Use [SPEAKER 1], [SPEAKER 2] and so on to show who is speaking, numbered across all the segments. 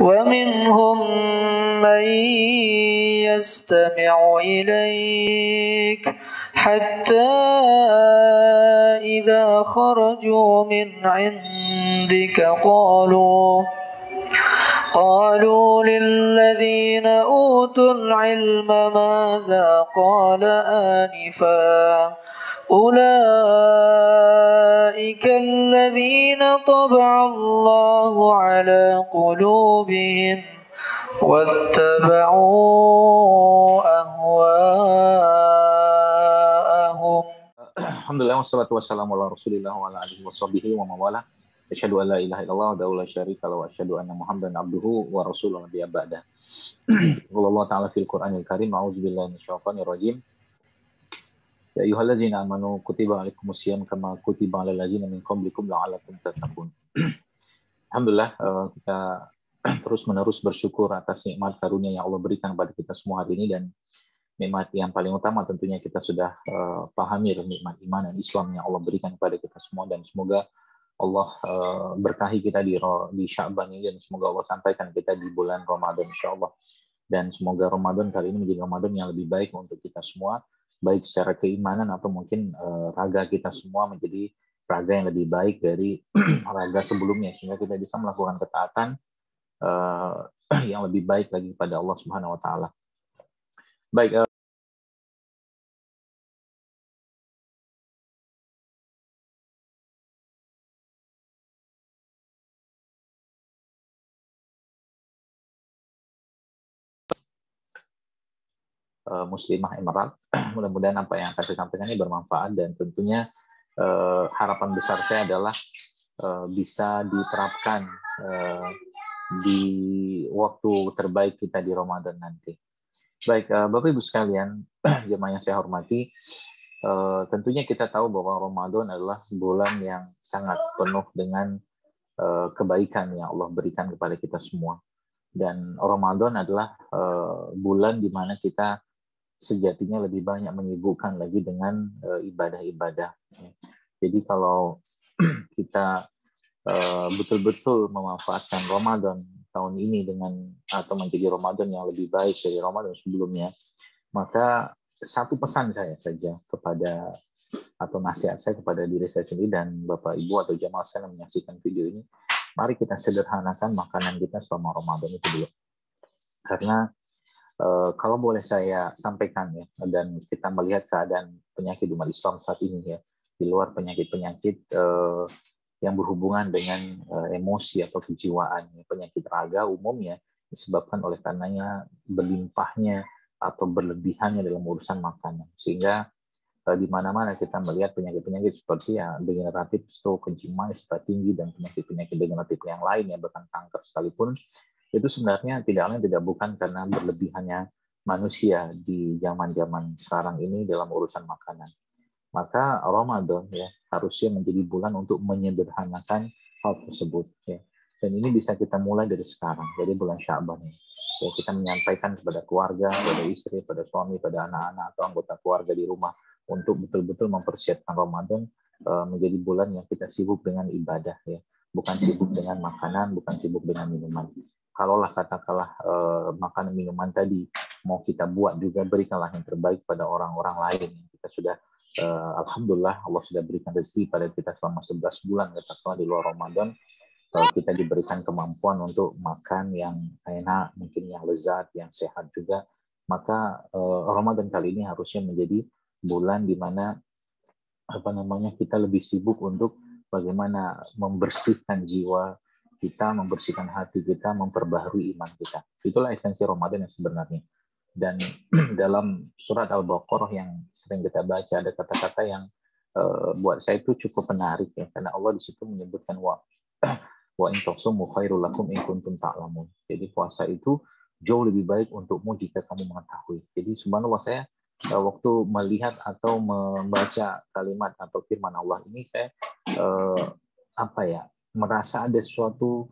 [SPEAKER 1] ومنهم من يستمع إليك حتى إذا خرجوا من عندك قالوا للذين أوتوا العلم ماذا قال آنفا أولئك الذين طبع الله على قلوبهم واتبعوا أهواءهم.
[SPEAKER 2] Alhamdulillah wassalatu wassalamu ala Rasulillah wa ala alihi washabbihi wa mawala. Asyhadu an la ilaha illallah wa la syarika lahu wa asyhadu anna Muhammadan abduhu wa rasuluhu nabiyya ba'da. Allah Ta'ala fil Qur'anil Karim, a'udzubillahi minasyaitonir rajim. Ya ayyuhallazina amanu kutiba alaikumusiyam kama kutiba alal ladzina min qablikum la'allakum tattaqun. Alhamdulillah, kita terus-menerus bersyukur atas nikmat karunia yang Allah berikan kepada kita semua hari ini, dan nikmat yang paling utama tentunya kita sudah pahami nikmat iman dan Islam yang Allah berikan kepada kita semua, dan semoga Allah berkahi kita di Sya'ban ini, dan semoga Allah sampaikan kita di bulan Ramadan insyaallah. Dan semoga Ramadan kali ini menjadi Ramadan yang lebih baik untuk kita semua, baik secara keimanan atau mungkin raga kita semua menjadi raga yang lebih baik dari raga sebelumnya, sehingga kita bisa melakukan ketaatan yang lebih baik lagi kepada Allah Subhanahu wa taala. Baik, Muslimah Emerald, mudah-mudahan apa yang akan saya sampaikan ini bermanfaat, dan tentunya harapan besar saya adalah bisa diterapkan di waktu terbaik kita di Ramadan nanti. Baik, Bapak Ibu sekalian, jemaah yang saya hormati, tentunya kita tahu bahwa Ramadan adalah bulan yang sangat penuh dengan kebaikan yang Allah berikan kepada kita semua. Dan Ramadan adalah bulan di mana kita sejatinya lebih banyak menyibukkan lagi dengan ibadah-ibadah. Jadi kalau kita betul-betul memanfaatkan Ramadan tahun ini dengan atau menjadi Ramadan yang lebih baik dari Ramadan sebelumnya, maka satu pesan saya saja kepada atau nasihat saya kepada diri saya sendiri dan Bapak Ibu atau jamaah sekalian yang menyaksikan video ini, mari kita sederhanakan makanan kita selama Ramadan itu dulu. Karena kalau boleh saya sampaikan ya, dan kita melihat keadaan penyakit umat Islam saat ini ya, di luar penyakit-penyakit yang berhubungan dengan emosi atau kejiwaan, penyakit raga umumnya disebabkan oleh karenanya berlimpahnya atau berlebihannya dalam urusan makanan, sehingga di mana-mana kita melihat penyakit-penyakit seperti ya degeneratif, stroke, kencing manis, darah tinggi, dan penyakit-penyakit degeneratif yang lain ya, bahkan kanker sekalipun, itu sebenarnya tidak bukan karena berlebihannya manusia di zaman-zaman sekarang ini dalam urusan makanan. Maka Ramadan ya harusnya menjadi bulan untuk menyederhanakan hal tersebut ya. Dan ini bisa kita mulai dari sekarang, dari bulan Sya'ban ya. Ya, kita menyampaikan kepada keluarga, kepada istri, pada suami, pada anak-anak atau anggota keluarga di rumah untuk betul-betul mempersiapkan Ramadan menjadi bulan yang kita sibuk dengan ibadah ya, bukan sibuk dengan makanan, bukan sibuk dengan minuman. Kalaulah katakanlah makanan minuman tadi mau kita buat juga, berikanlah yang terbaik pada orang-orang lain. Kita sudah alhamdulillah Allah sudah berikan rezeki pada kita selama 11 bulan katakanlah di luar Ramadan. Kalau kita diberikan kemampuan untuk makan yang enak, mungkin yang lezat, yang sehat juga, maka Ramadan kali ini harusnya menjadi bulan di mana kita lebih sibuk untuk bagaimana membersihkan jiwa kita, membersihkan hati kita, memperbaharui iman kita. Itulah esensi Ramadan yang sebenarnya. Dan dalam surat Al-Baqarah yang sering kita baca ada kata-kata yang buat saya itu cukup menarik ya, karena Allah di situ menyebutkan wa in tasumu khairul lakum in kuntum ta'lamun. Jadi puasa itu jauh lebih baik untukmu jika kamu mengetahui. Jadi subhanallah, saya waktu melihat atau membaca kalimat atau firman Allah ini, saya merasa ada suatu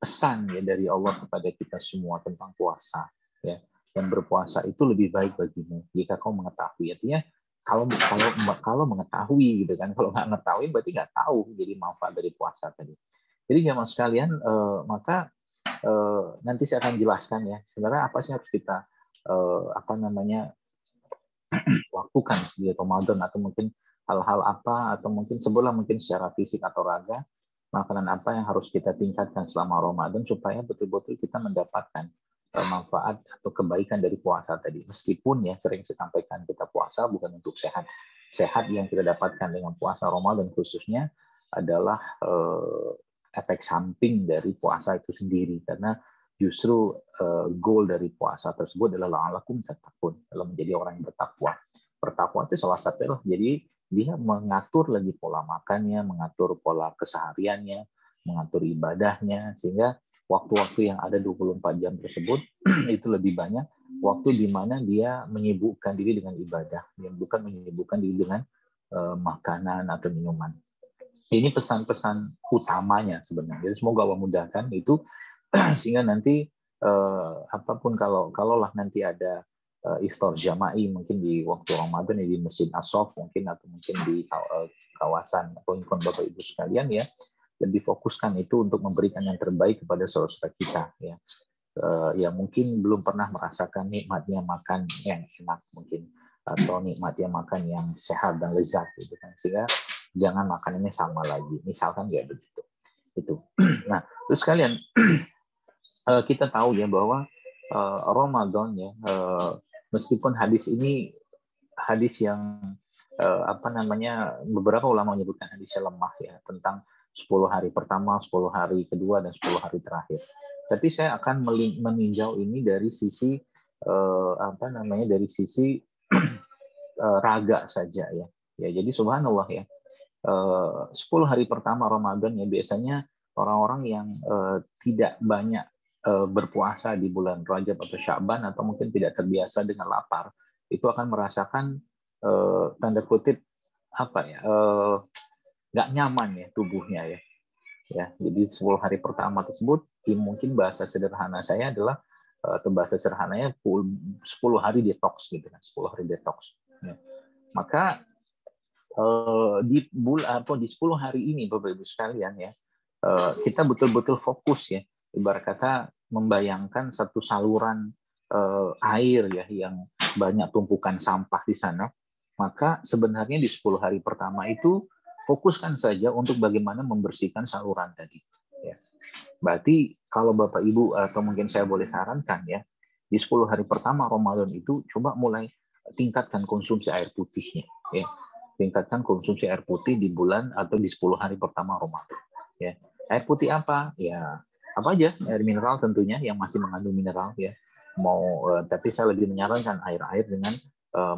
[SPEAKER 2] pesan ya dari Allah kepada kita semua tentang puasa ya. Yang berpuasa itu lebih baik bagimu jika kau mengetahui. Artinya kalau mengetahui gitu kan, kalau nggak mengetahui berarti nggak tahu jadi manfaat dari puasa tadi. Jadi jemaah sekalian, maka nanti saya akan jelaskan ya sebenarnya apa sih harus kita lakukan di Ramadan, atau mungkin hal-hal apa, atau mungkin sebelah mungkin secara fisik atau raga, makanan apa yang harus kita tingkatkan selama Ramadan supaya betul-betul kita mendapatkan manfaat atau kebaikan dari puasa tadi. Meskipun ya sering saya sampaikan, kita puasa bukan untuk sehat. Sehat yang kita dapatkan dengan puasa Ramadan khususnya adalah efek samping dari puasa itu sendiri, karena justru goal dari puasa tersebut adalah la'allakum tattaqun, dalam menjadi orang yang bertakwa. Bertakwa itu salah satunya jadi dia mengatur lagi pola makannya, mengatur pola kesehariannya, mengatur ibadahnya, sehingga waktu-waktu yang ada 24 jam tersebut itu lebih banyak waktu di mana dia menyibukkan diri dengan ibadah, yang bukan menyibukkan diri dengan makanan atau minuman. Ini pesan-pesan utamanya sebenarnya. Jadi semoga Allah mudahkan itu sehingga nanti apapun kalaulah nanti ada iftar jama'i mungkin di waktu Ramadan di Masjid As-Soff mungkin, atau mungkin di kawasan atau lingkungan Bapak Ibu sekalian ya, lebih fokuskan itu untuk memberikan yang terbaik kepada saudara kita ya. Yang mungkin belum pernah merasakan nikmatnya makan yang enak mungkin, atau nikmatnya makan yang sehat dan lezat gitu kan, sehingga jangan makanannya sama lagi, misalkan kayak begitu itu. Nah terus kalian kita tahu ya bahwa Ramadan ya, meskipun hadis ini hadis yang beberapa ulama menyebutkan hadisnya lemah ya, tentang 10 hari pertama, 10 hari kedua, dan 10 hari terakhir. Tapi saya akan meninjau ini dari sisi dari sisi raga saja ya. Ya jadi subhanallah ya. 10 hari pertama Ramadan ya, biasanya orang-orang yang tidak banyak berpuasa di bulan Rajab atau Sya'ban, atau mungkin tidak terbiasa dengan lapar, itu akan merasakan tanda kutip nggak nyaman ya tubuhnya ya. Jadi 10 hari pertama tersebut mungkin bahasa sederhana saya adalah atau bahasa sederhananya 10 hari detox gitu kan, 10 hari detox. Ya. Maka di 10 hari ini Bapak Ibu sekalian ya, kita betul-betul fokus ya, ibarat kata membayangkan satu saluran air ya yang banyak tumpukan sampah di sana. Maka sebenarnya di 10 hari pertama itu fokuskan saja untuk bagaimana membersihkan saluran tadi ya. Berarti kalau Bapak Ibu atau mungkin saya boleh sarankan ya, di 10 hari pertama Ramadan itu coba mulai tingkatkan konsumsi air putihnya ya. Tingkatkan konsumsi air putih di bulan atau di 10 hari pertama Ramadan. Ya. Air putih apa? Ya, apa aja? Air mineral tentunya yang masih mengandung mineral ya. Tapi saya lebih menyarankan air-air dengan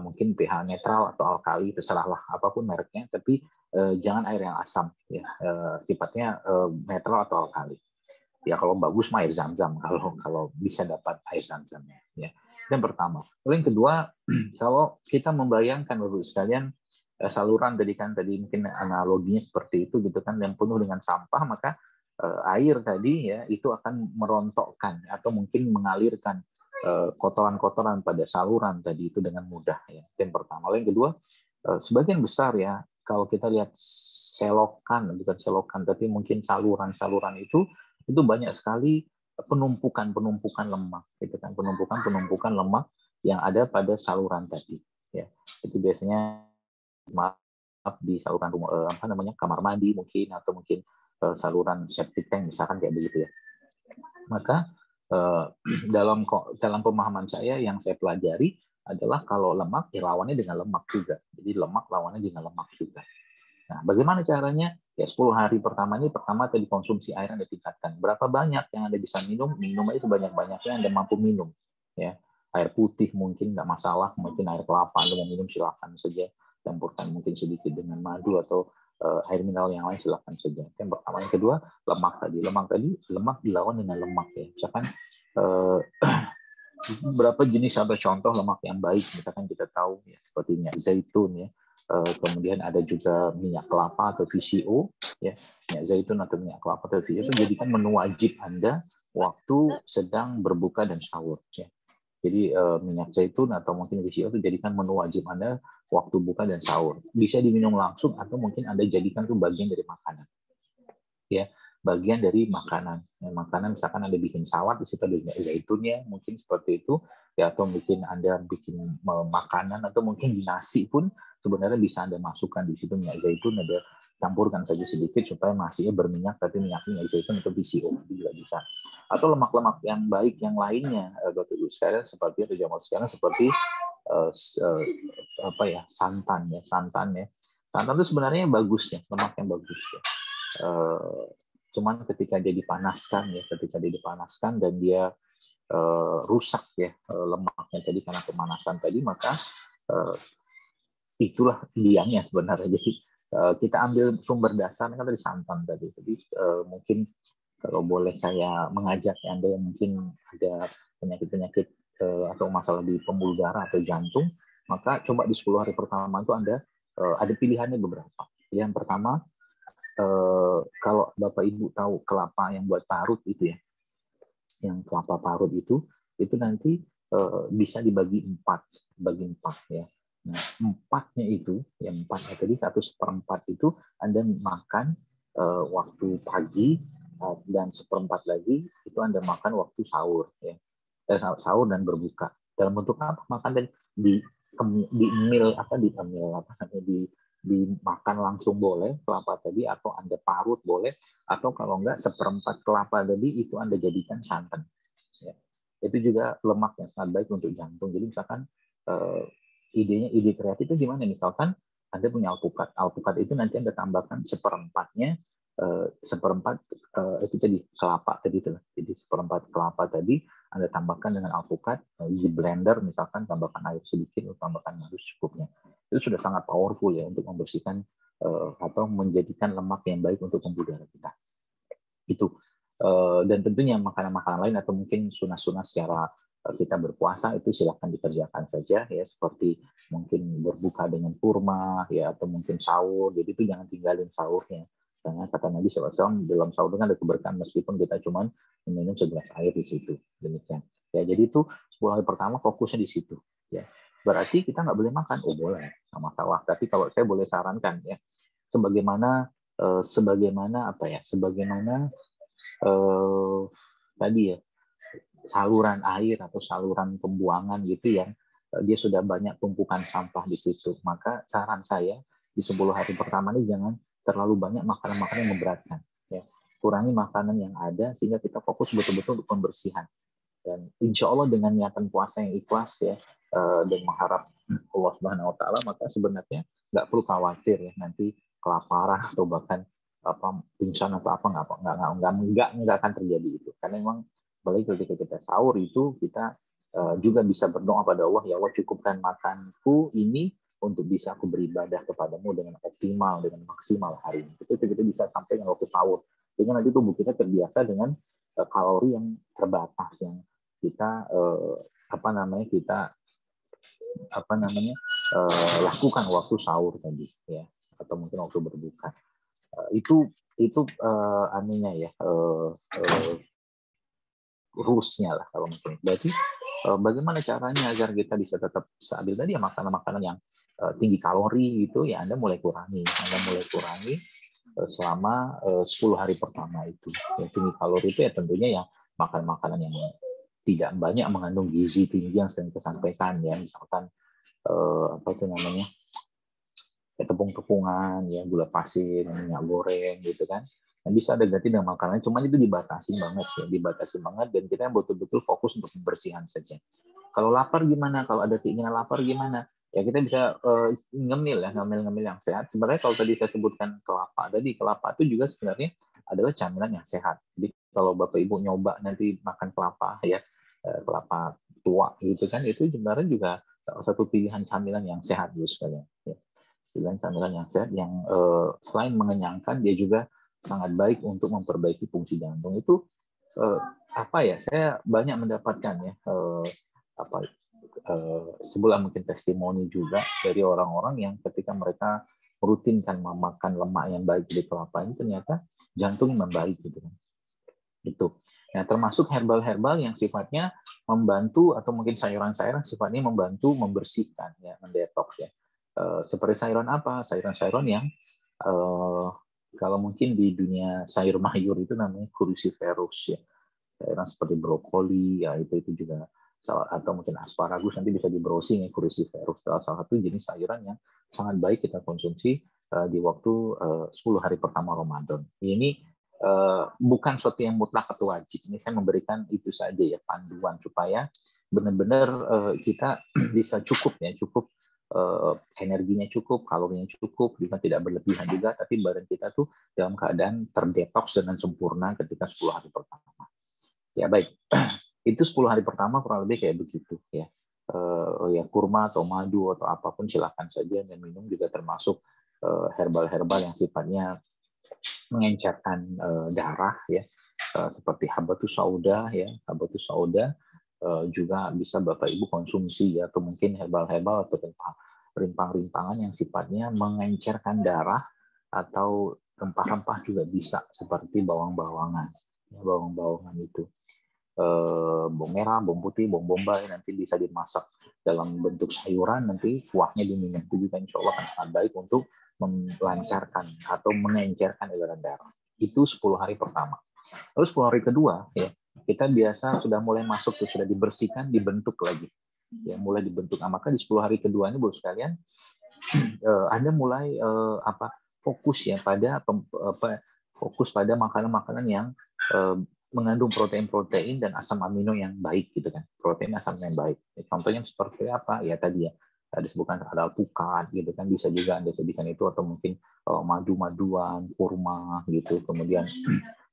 [SPEAKER 2] mungkin pH netral atau alkali, terserahlah apapun mereknya, tapi jangan air yang asam ya. Sifatnya netral atau alkali. Ya kalau bagus mah air zam-zam, kalau bisa dapat air zam-zamnya ya. Yang pertama. Lalu yang kedua, kalau kita membayangkan Bapak sekalian saluran tadi mungkin analoginya seperti itu gitu kan, yang penuh dengan sampah, maka air tadi ya itu akan merontokkan atau mungkin mengalirkan kotoran-kotoran pada saluran tadi itu dengan mudah ya. Yang pertama. Lalu yang kedua, sebagian besar ya kalau kita lihat bukan selokan tapi mungkin saluran-saluran itu banyak sekali penumpukan lemak gitu kan, penumpukan lemak yang ada pada saluran tadi ya. Itu biasanya di saluran kamar mandi mungkin, atau mungkin saluran septic tank misalkan kayak begitu ya. Maka dalam pemahaman saya yang saya pelajari adalah kalau lemak ya lawannya dengan lemak juga. Jadi lemak lawannya dengan lemak juga. Nah, bagaimana caranya? Ya 10 hari pertama tadi konsumsi air Anda tingkatkan. Berapa banyak yang Anda bisa minum aja sebanyak-banyaknya Anda mampu minum. Ya, air putih mungkin nggak masalah, mungkin air kelapa Anda mau minum silakan saja. Campurkan mungkin sedikit dengan madu atau air mineral yang lain silakan saja. Yang pertama. Yang kedua, lemak dilawan dengan lemak ya. Misalkan beberapa jenis atau contoh lemak yang baik, misalkan kita tahu ya seperti minyak zaitun ya. Kemudian ada juga minyak kelapa atau VCO ya. Minyak zaitun atau minyak kelapa atau VCO itu jadikan menu wajib Anda waktu sedang berbuka dan sahur ya. Jadi minyak zaitun atau mungkin VCO itu jadikan menu wajib Anda waktu buka dan sahur. Bisa diminum langsung atau mungkin Anda jadikan itu bagian dari makanan. Ya, bagian dari makanan. Makanan misalkan Anda bikin salad, di situ ada zaitunnya, mungkin seperti itu, ya, atau mungkin Anda bikin makanan, atau mungkin di nasi pun sebenarnya bisa Anda masukkan di situ minyak zaitun, ada campurkan saja sedikit supaya nasinya berminyak, tapi minyaknya zaitun atau BCO juga bisa. Atau lemak-lemak yang baik yang lainnya, Bapak Ibu sekalian, seperti atau jamaah sekalian, seperti santan ya. Santan itu sebenarnya bagus ya, lemak yang bagus ya. Cuman ketika dia dipanaskan dan dia rusak ya lemaknya tadi karena pemanasan tadi, maka itulah biangnya sebenarnya. Jadi kita ambil sumber dasar kan dari santan tadi. Jadi mungkin kalau boleh saya mengajak Anda yang mungkin ada penyakit-penyakit atau masalah di pembuluh darah atau jantung, maka coba di 10 hari pertama itu Anda ada pilihannya beberapa. Yang pertama, kalau Bapak Ibu tahu kelapa yang buat parut itu ya, yang kelapa parut itu nanti bisa dibagi empat ya. Nah, empatnya itu, yang empatnya tadi 1/4 itu Anda makan waktu pagi, dan 1/4 lagi itu Anda makan waktu sahur ya, sahur dan berbuka. Dalam bentuk apa? Makan dan dimakan langsung boleh kelapa tadi, atau Anda parut boleh, atau kalau enggak 1/4 kelapa tadi itu Anda jadikan santan. Ya. Itu juga lemak yang sangat baik untuk jantung. Jadi misalkan ide kreatif itu gimana? Misalkan Anda punya alpukat itu nanti Anda tambahkan 1/4-nya, 1/4 itu tadi kelapa tadi itu. Jadi 1/4 kelapa tadi Anda tambahkan dengan alpukat, di blender misalkan, tambahkan air sedikit, tambahkan madu secukupnya. Itu sudah sangat powerful ya untuk membersihkan atau menjadikan lemak yang baik untuk pembuluh darah kita. Itu. Dan tentunya makanan-makanan lain atau mungkin sunah-sunah secara kita berpuasa itu silakan dikerjakan saja ya, seperti mungkin berbuka dengan kurma ya, atau mungkin sahur. Jadi itu jangan tinggalin sahurnya. Karena kata Nabi SAW, dalam sahur kan ada keberkahan meskipun kita cuma minum segelas air di situ. Demikian. Ya, jadi itu 10 hari pertama fokusnya di situ. Ya. Berarti kita nggak boleh makan? Oh boleh, nggak masalah. Tapi kalau saya boleh sarankan ya, sebagaimana tadi ya, saluran air atau saluran pembuangan gitu yang dia sudah banyak tumpukan sampah di situ. Maka saran saya di 10 hari pertama ini jangan terlalu banyak makanan-makanan yang memberatkan. Ya. Kurangi makanan yang ada sehingga kita fokus betul-betul untuk pembersihan. Dan insya Allah dengan niatan puasa yang ikhlas ya, dan mengharap Allah Subhanahu Wa Taala, maka sebenarnya nggak perlu khawatir ya nanti kelaparan atau bahkan pingsan atau nggak akan terjadi itu. Karena memang apalagi ketika kita sahur itu kita juga bisa berdoa pada Allah, ya Allah cukupkan makanku ini untuk bisa aku beribadah kepadamu dengan optimal, dengan maksimal hari ini. Itu kita bisa sampai dengan waktu sahur. Sehingga nanti tubuh kita terbiasa dengan kalori yang terbatas yang kita lakukan waktu sahur tadi ya, atau mungkin waktu berbuka. Itu anunya ya, rulesnya lah kalau mungkin. Berarti bagaimana caranya agar kita bisa tetap stabil tadi ya, makanan-makanan yang tinggi kalori itu ya Anda mulai kurangi selama 10 hari pertama itu. Yang tinggi kalori itu ya tentunya yang makan makanan yang tidak banyak mengandung gizi tinggi yang sering kita sampaikan ya, misalkan tepung-tepungan ya, gula pasir, minyak goreng gitu kan. Yang bisa ada ganti dengan makanan, cuman itu dibatasi banget dan kita betul-betul fokus untuk pembersihan saja. Kalau lapar gimana? Kalau ada keinginan lapar gimana? Ya kita bisa ngemil yang sehat. Sebenarnya kalau tadi saya sebutkan kelapa itu juga sebenarnya adalah camilan yang sehat. Jadi kalau Bapak Ibu nyoba nanti makan kelapa ya, kelapa tua gitu kan, itu sebenarnya juga satu pilihan camilan yang sehat juga sekalian. Ya. Pilihan camilan yang sehat yang selain mengenyangkan, dia juga sangat baik untuk memperbaiki fungsi jantung. Itu saya banyak mendapatkan ya sebuah mungkin testimoni juga dari orang-orang yang ketika mereka merutinkan memakan lemak yang baik dari kelapa ini, ternyata jantungnya membaik gitu kan. Itu. Nah, termasuk herbal-herbal yang sifatnya membantu, atau mungkin sayuran-sayuran sifatnya membantu membersihkan ya, mendetoks ya. Seperti sayuran apa? Sayuran-sayuran yang Kalau mungkin di dunia sayur mayur itu namanya cruciferous ya. Sayuran seperti brokoli ya itu juga atau mungkin asparagus nanti bisa di browsing ya, cruciferous salah satu jenis sayuran yang sangat baik kita konsumsi di waktu 10 hari pertama Ramadan. Ini bukan sesuatu yang mutlak atau wajib. Ini saya memberikan itu saja ya panduan supaya benar-benar kita bisa cukup energinya cukup, kalorinya cukup, juga tidak berlebihan juga, tapi badan kita tuh dalam keadaan terdetoks dengan sempurna ketika 10 hari pertama. Ya baik, itu 10 hari pertama kurang lebih kayak begitu ya. Ya kurma atau madu atau apapun silakan saja, dan minum juga termasuk herbal-herbal yang sifatnya mengencerkan darah ya, seperti habatus sauda ya, habatus sauda juga bisa Bapak Ibu konsumsi ya, atau mungkin herbal-herbal atau rimpang-rimpangan yang sifatnya mengencerkan darah, atau rempah-rempah juga bisa seperti bawang-bawangan. Ya, bawang-bawangan itu bawang merah, bawang putih, bawang bombay nanti bisa dimasak dalam bentuk sayuran, nanti kuahnya diminum, itu juga insya Allah akan sangat baik untuk melancarkan atau mengencerkan aliran darah. Itu 10 hari pertama. Lalu 10 hari kedua ya, kita biasa sudah mulai masuk tuh, sudah dibersihkan, dibentuk lagi. Ya, mulai dibentuk. Nah, maka di 10 hari kedua ini Bapak sekalian, Anda mulai fokus ya pada fokus pada makanan-makanan yang mengandung protein-protein dan asam amino yang baik gitu kan, protein asam yang baik. Contohnya seperti apa ya tadi ya, ada sebutkan ada alpukat gitu kan, bisa juga Anda sebutkan itu, atau mungkin madu-maduan, kurma gitu, kemudian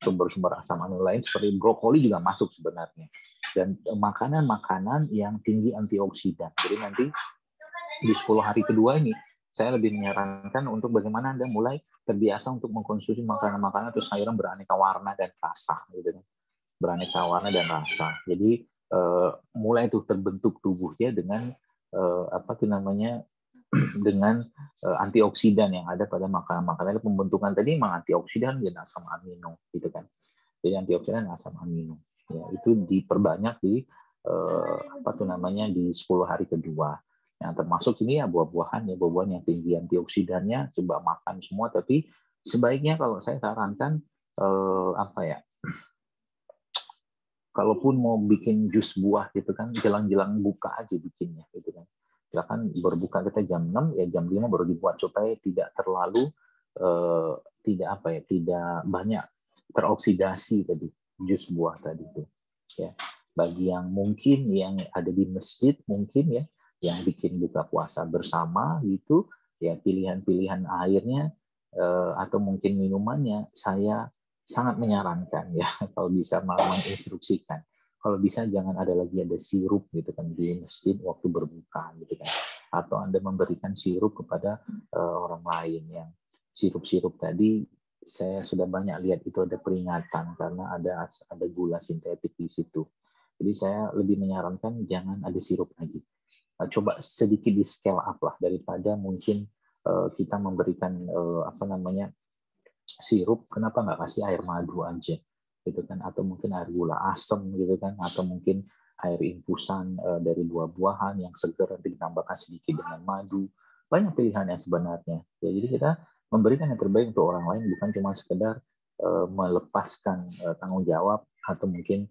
[SPEAKER 2] sumber-sumber asam amino lain seperti brokoli juga masuk sebenarnya, dan makanan-makanan yang tinggi antioksidan. Jadi nanti di 10 hari kedua ini saya lebih menyarankan untuk bagaimana Anda mulai terbiasa untuk mengkonsumsi makanan-makanan atau sayuran beraneka warna dan rasa gitu kan. Beraneka warna dan rasa. Jadi mulai itu terbentuk tubuhnya dengan dengan antioksidan yang ada pada makanan-makanan. Pembentukan tadi memang antioksidan dan asam amino gitu kan. Jadi antioksidan dan asam amino. Ya, itu diperbanyak di di 10 hari kedua. Yang termasuk ini ya buah-buahan ya, buah-buahan yang tinggi antioksidannya coba makan semua, tapi sebaiknya kalau saya sarankan kalaupun mau bikin jus buah gitu kan, jelang-jelang buka aja bikinnya gitu kan. Silakan berbuka kita jam 6 ya, jam 5 baru dibuat supaya tidak terlalu tidak banyak teroksidasi tadi jus buah tadi itu. Ya. Bagi yang mungkin yang ada di masjid mungkin ya, yang bikin buka puasa bersama gitu ya, pilihan-pilihan airnya atau mungkin minumannya saya sangat menyarankan ya kalau bisa menginstruksikan, kalau bisa jangan ada sirup gitu kan di masjid waktu berbuka gitu kan, atau Anda memberikan sirup kepada orang lain. Yang sirup-sirup tadi saya sudah banyak lihat itu ada peringatan karena ada gula sintetik di situ. Jadi saya lebih menyarankan jangan ada sirup lagi. Coba sedikit di scale up lah, daripada mungkin kita memberikan sirup, kenapa nggak kasih air madu aja gitu kan, atau mungkin air gula asam gitu kan, atau mungkin air infusan dari buah-buahan yang segar nanti ditambahkan sedikit dengan madu. Banyak pilihannya sebenarnya ya, jadi kita memberikan yang terbaik untuk orang lain, bukan cuma sekedar melepaskan tanggung jawab atau mungkin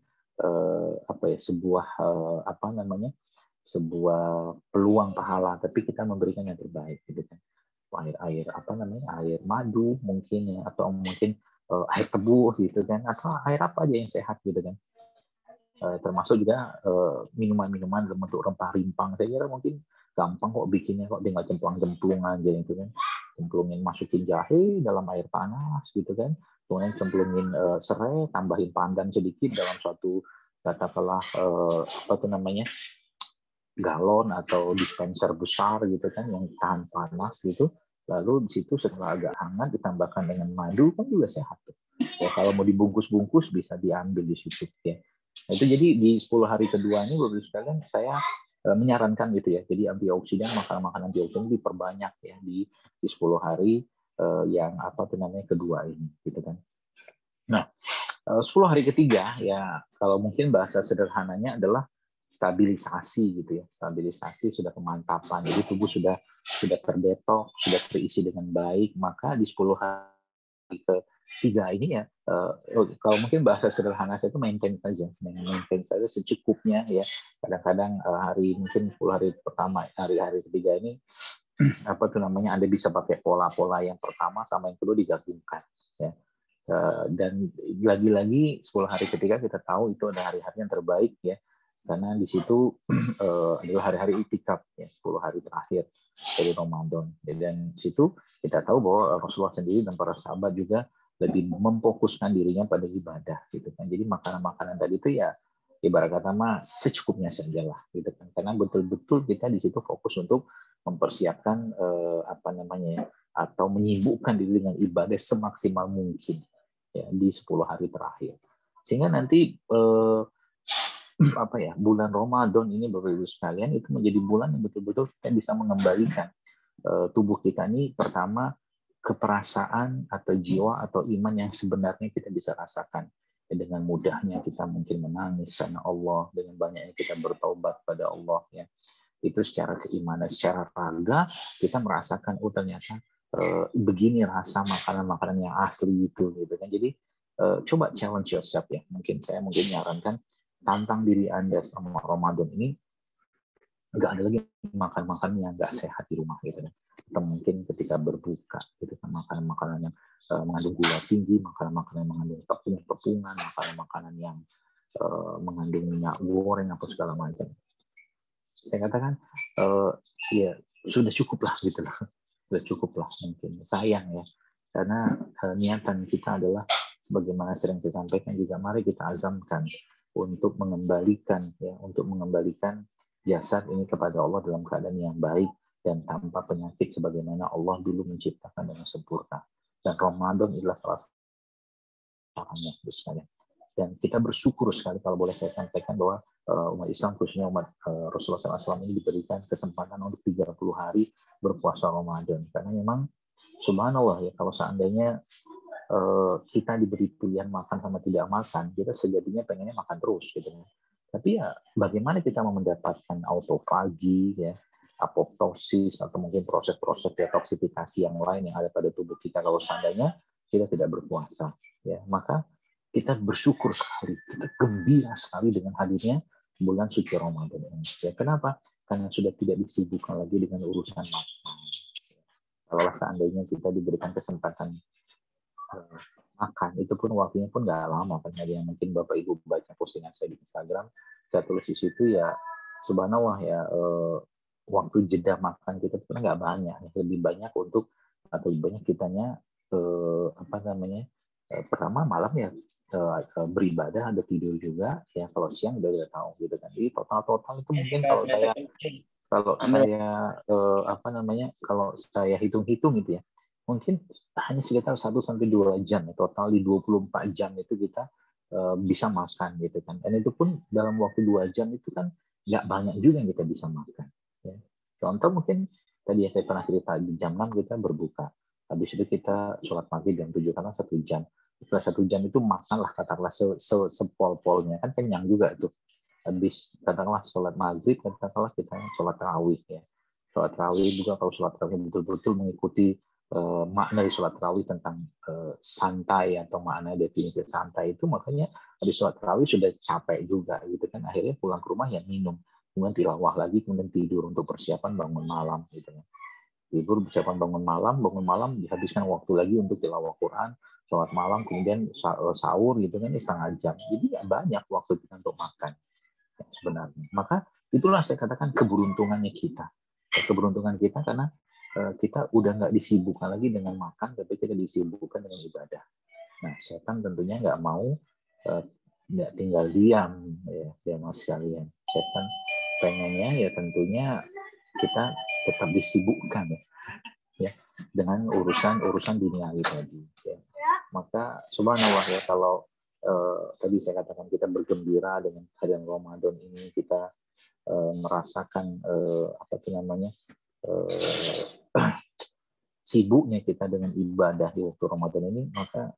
[SPEAKER 2] sebuah peluang pahala, tapi kita memberikan yang terbaik gitu kan. Air madu mungkin ya, atau mungkin air tebu gitu kan, atau air apa aja yang sehat gitu kan. Termasuk juga minuman-minuman dalam bentuk rempah-rimpang. Saya kira mungkin gampang kok bikinnya, kok tinggal cemplang-cemplung aja gitu kan. Cemplungin, masukin jahe dalam air panas gitu kan. Kemudian cemplungin serai, tambahin pandan sedikit dalam suatu katakanlah galon atau dispenser besar gitu kan yang tahan panas gitu. Lalu di situ setelah agak hangat ditambahkan dengan madu kan juga sehat tuh. Ya kalau mau dibungkus-bungkus bisa diambil di situ ya. Nah, itu jadi di 10 hari kedua ini Bapak sekalian saya menyarankan gitu ya. Jadi antioksidan, makanan-makanan antioksidan diperbanyak ya di 10 hari yang kedua ini gitu kan. Nah, 10 hari ketiga ya, kalau mungkin bahasa sederhananya adalah stabilisasi gitu ya. Stabilisasi, sudah pemantapan. Jadi tubuh sudah terdetoks, sudah terisi dengan baik, maka di 10 hari ketiga ini ya, kalau mungkin bahasa sederhana itu maintain saja secukupnya ya. Kadang-kadang mungkin 10 hari pertama, hari ketiga ini apa tuh namanya, Anda bisa pakai pola-pola yang pertama sama yang kedua digabungkan ya. Dan lagi-lagi 10 hari ketiga kita tahu itu ada hari-hari yang terbaik ya, karena di situ adalah hari-hari itikaf ya, 10 hari terakhir dari Ramadan. Dan di situ kita tahu bahwa Rasulullah sendiri dan para sahabat juga lebih memfokuskan dirinya pada ibadah gitu kan. Jadi makanan-makanan tadi itu ya ibarat kata mah secukupnya saja lah gitu kan. Karena betul-betul kita di situ fokus untuk mempersiapkan apa namanya, atau menyibukkan diri dengan ibadah semaksimal mungkin ya di 10 hari terakhir. Sehingga nanti apa ya, bulan Ramadan ini Bapak Ibu sekalian itu menjadi bulan yang betul-betul kita bisa mengembalikan tubuh kita ini pertama ke perasaan atau jiwa atau iman yang sebenarnya kita bisa rasakan. Ya, dengan mudahnya kita mungkin menangis karena Allah, dengan banyaknya kita bertaubat pada Allah ya. Itu secara keimanan, secara raga kita merasakan ternyata begini rasa makanan-makanan yang asli itu gitu kan. Jadi coba challenge yourself ya. Mungkin nyarankan tantang diri Anda selama Ramadan ini, nggak ada lagi makan-makan yang nggak sehat di rumah gitu kan. Atau mungkin ketika berbuka gitu kan, makanan-makanan yang mengandung gula tinggi, makanan-makanan yang mengandung tepung-tepungan, makanan-makanan yang mengandung minyak goreng atau segala macam. Saya katakan ya sudah cukup lah gitu lah. Sudah cukup lah mungkin. Sayang ya. Karena niatan kita adalah sebagaimana sering saya sampaikan juga, mari kita azamkan untuk mengembalikan jasad ini kepada Allah dalam keadaan yang baik dan tanpa penyakit sebagaimana Allah dulu menciptakan dengan sempurna. Dan Ramadan adalah salah caranya sekalian. Dan kita bersyukur sekali kalau boleh saya sampaikan bahwa umat Islam, khususnya umat Rasulullah SAW ini diberikan kesempatan untuk 30 hari berpuasa Ramadan. Karena memang subhanallah ya, kalau seandainya kita diberi pilihan makan sama tidak makan, kita sejatinya pengennya makan terus gitu. Tapi ya bagaimana kita mau mendapatkan autofagi ya, apoptosis atau mungkin proses-proses detoksifikasi yang lain yang ada pada tubuh kita kalau seandainya kita tidak berpuasa ya. Maka kita bersyukur sekali, kita gembira sekali dengan hadirnya bulan suci Ramadan ini. Ya, kenapa? Karena sudah tidak disibukkan lagi dengan urusan makan. Kalau seandainya kita diberikan kesempatan makan, itu pun waktunya pun nggak lama kan. Ada yang mungkin Bapak Ibu baca postingan saya di Instagram, saya tulis di situ ya, subhanallah ya, waktu jeda makan kita pun nggak banyak, lebih banyak untuk atau lebih banyak kitanya apa namanya, pertama malam ya beribadah, ada tidur juga ya, kalau siang udah tahu gitu kan. Jadi total itu mungkin kalau saya apa namanya, kalau saya hitung-hitung gitu ya, mungkin hanya sekitar 1-2 jam ya, total di 24 jam itu kita bisa makan gitu kan. Dan itu pun dalam waktu 2 jam itu kan nggak banyak juga yang kita bisa makan ya. Contoh mungkin tadi yang saya pernah cerita, di jam 6 kita berbuka, habis itu kita sholat maghrib jam 7 karena 1 jam. Setelah 1 jam itu makanlah katakanlah sepol-polnya, kan kenyang juga itu. Habis katakanlah sholat maghrib, katakanlah kita sholat tarawih ya. Sholat tarawih juga, kalau sholat tarawih betul-betul mengikuti makna di sholat tarawih tentang santai atau makna definisi santai itu, makanya habis sholat tarawih sudah capek juga gitu kan, akhirnya pulang ke rumah ya minum, kemudian tilawah lagi, kemudian tidur untuk persiapan bangun malam gitu kan. Tidur, persiapan bangun malam dihabiskan waktu lagi untuk tilawah Quran, sholat malam, kemudian sahur gitu kan, ini setengah jam. Jadi ya banyak waktu kita untuk makan ya, sebenarnya. Maka itulah saya katakan keberuntungannya kita. Keberuntungan kita karena kita udah nggak disibukkan lagi dengan makan, tapi kita disibukkan dengan ibadah. Nah, setan tentunya nggak mau nggak tinggal diam ya mas sekalian. Setan pengennya ya tentunya kita tetap disibukkan ya dengan urusan duniawi tadi. Ya. Maka subhanallah ya, kalau tadi saya katakan kita bergembira dengan hadiran Ramadan ini, kita merasakan apa itu namanya, sibuknya kita dengan ibadah di waktu Ramadan ini, maka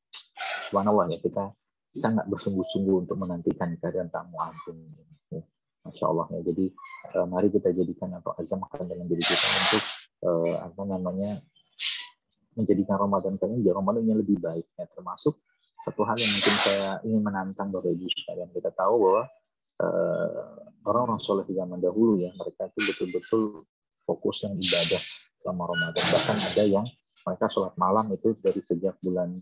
[SPEAKER 2] subhanallah ya, kita sangat bersungguh-sungguh untuk menantikan kehadiran tamu agung ini. Ya. Masya Allah ya. Jadi mari kita jadikan atau azamkan dengan diri kita untuk apa namanya, menjadikan Ramadan kalian jadi Ramadan yang lebih baik. Ya, termasuk satu hal yang mungkin saya ingin menantang Bapak Ibu sekalian. Kita tahu bahwa orang-orang soleh di zaman dahulu ya, mereka itu betul-betul fokus yang ibadah selama Ramadan. Bahkan ada yang mereka sholat malam itu dari sejak bulan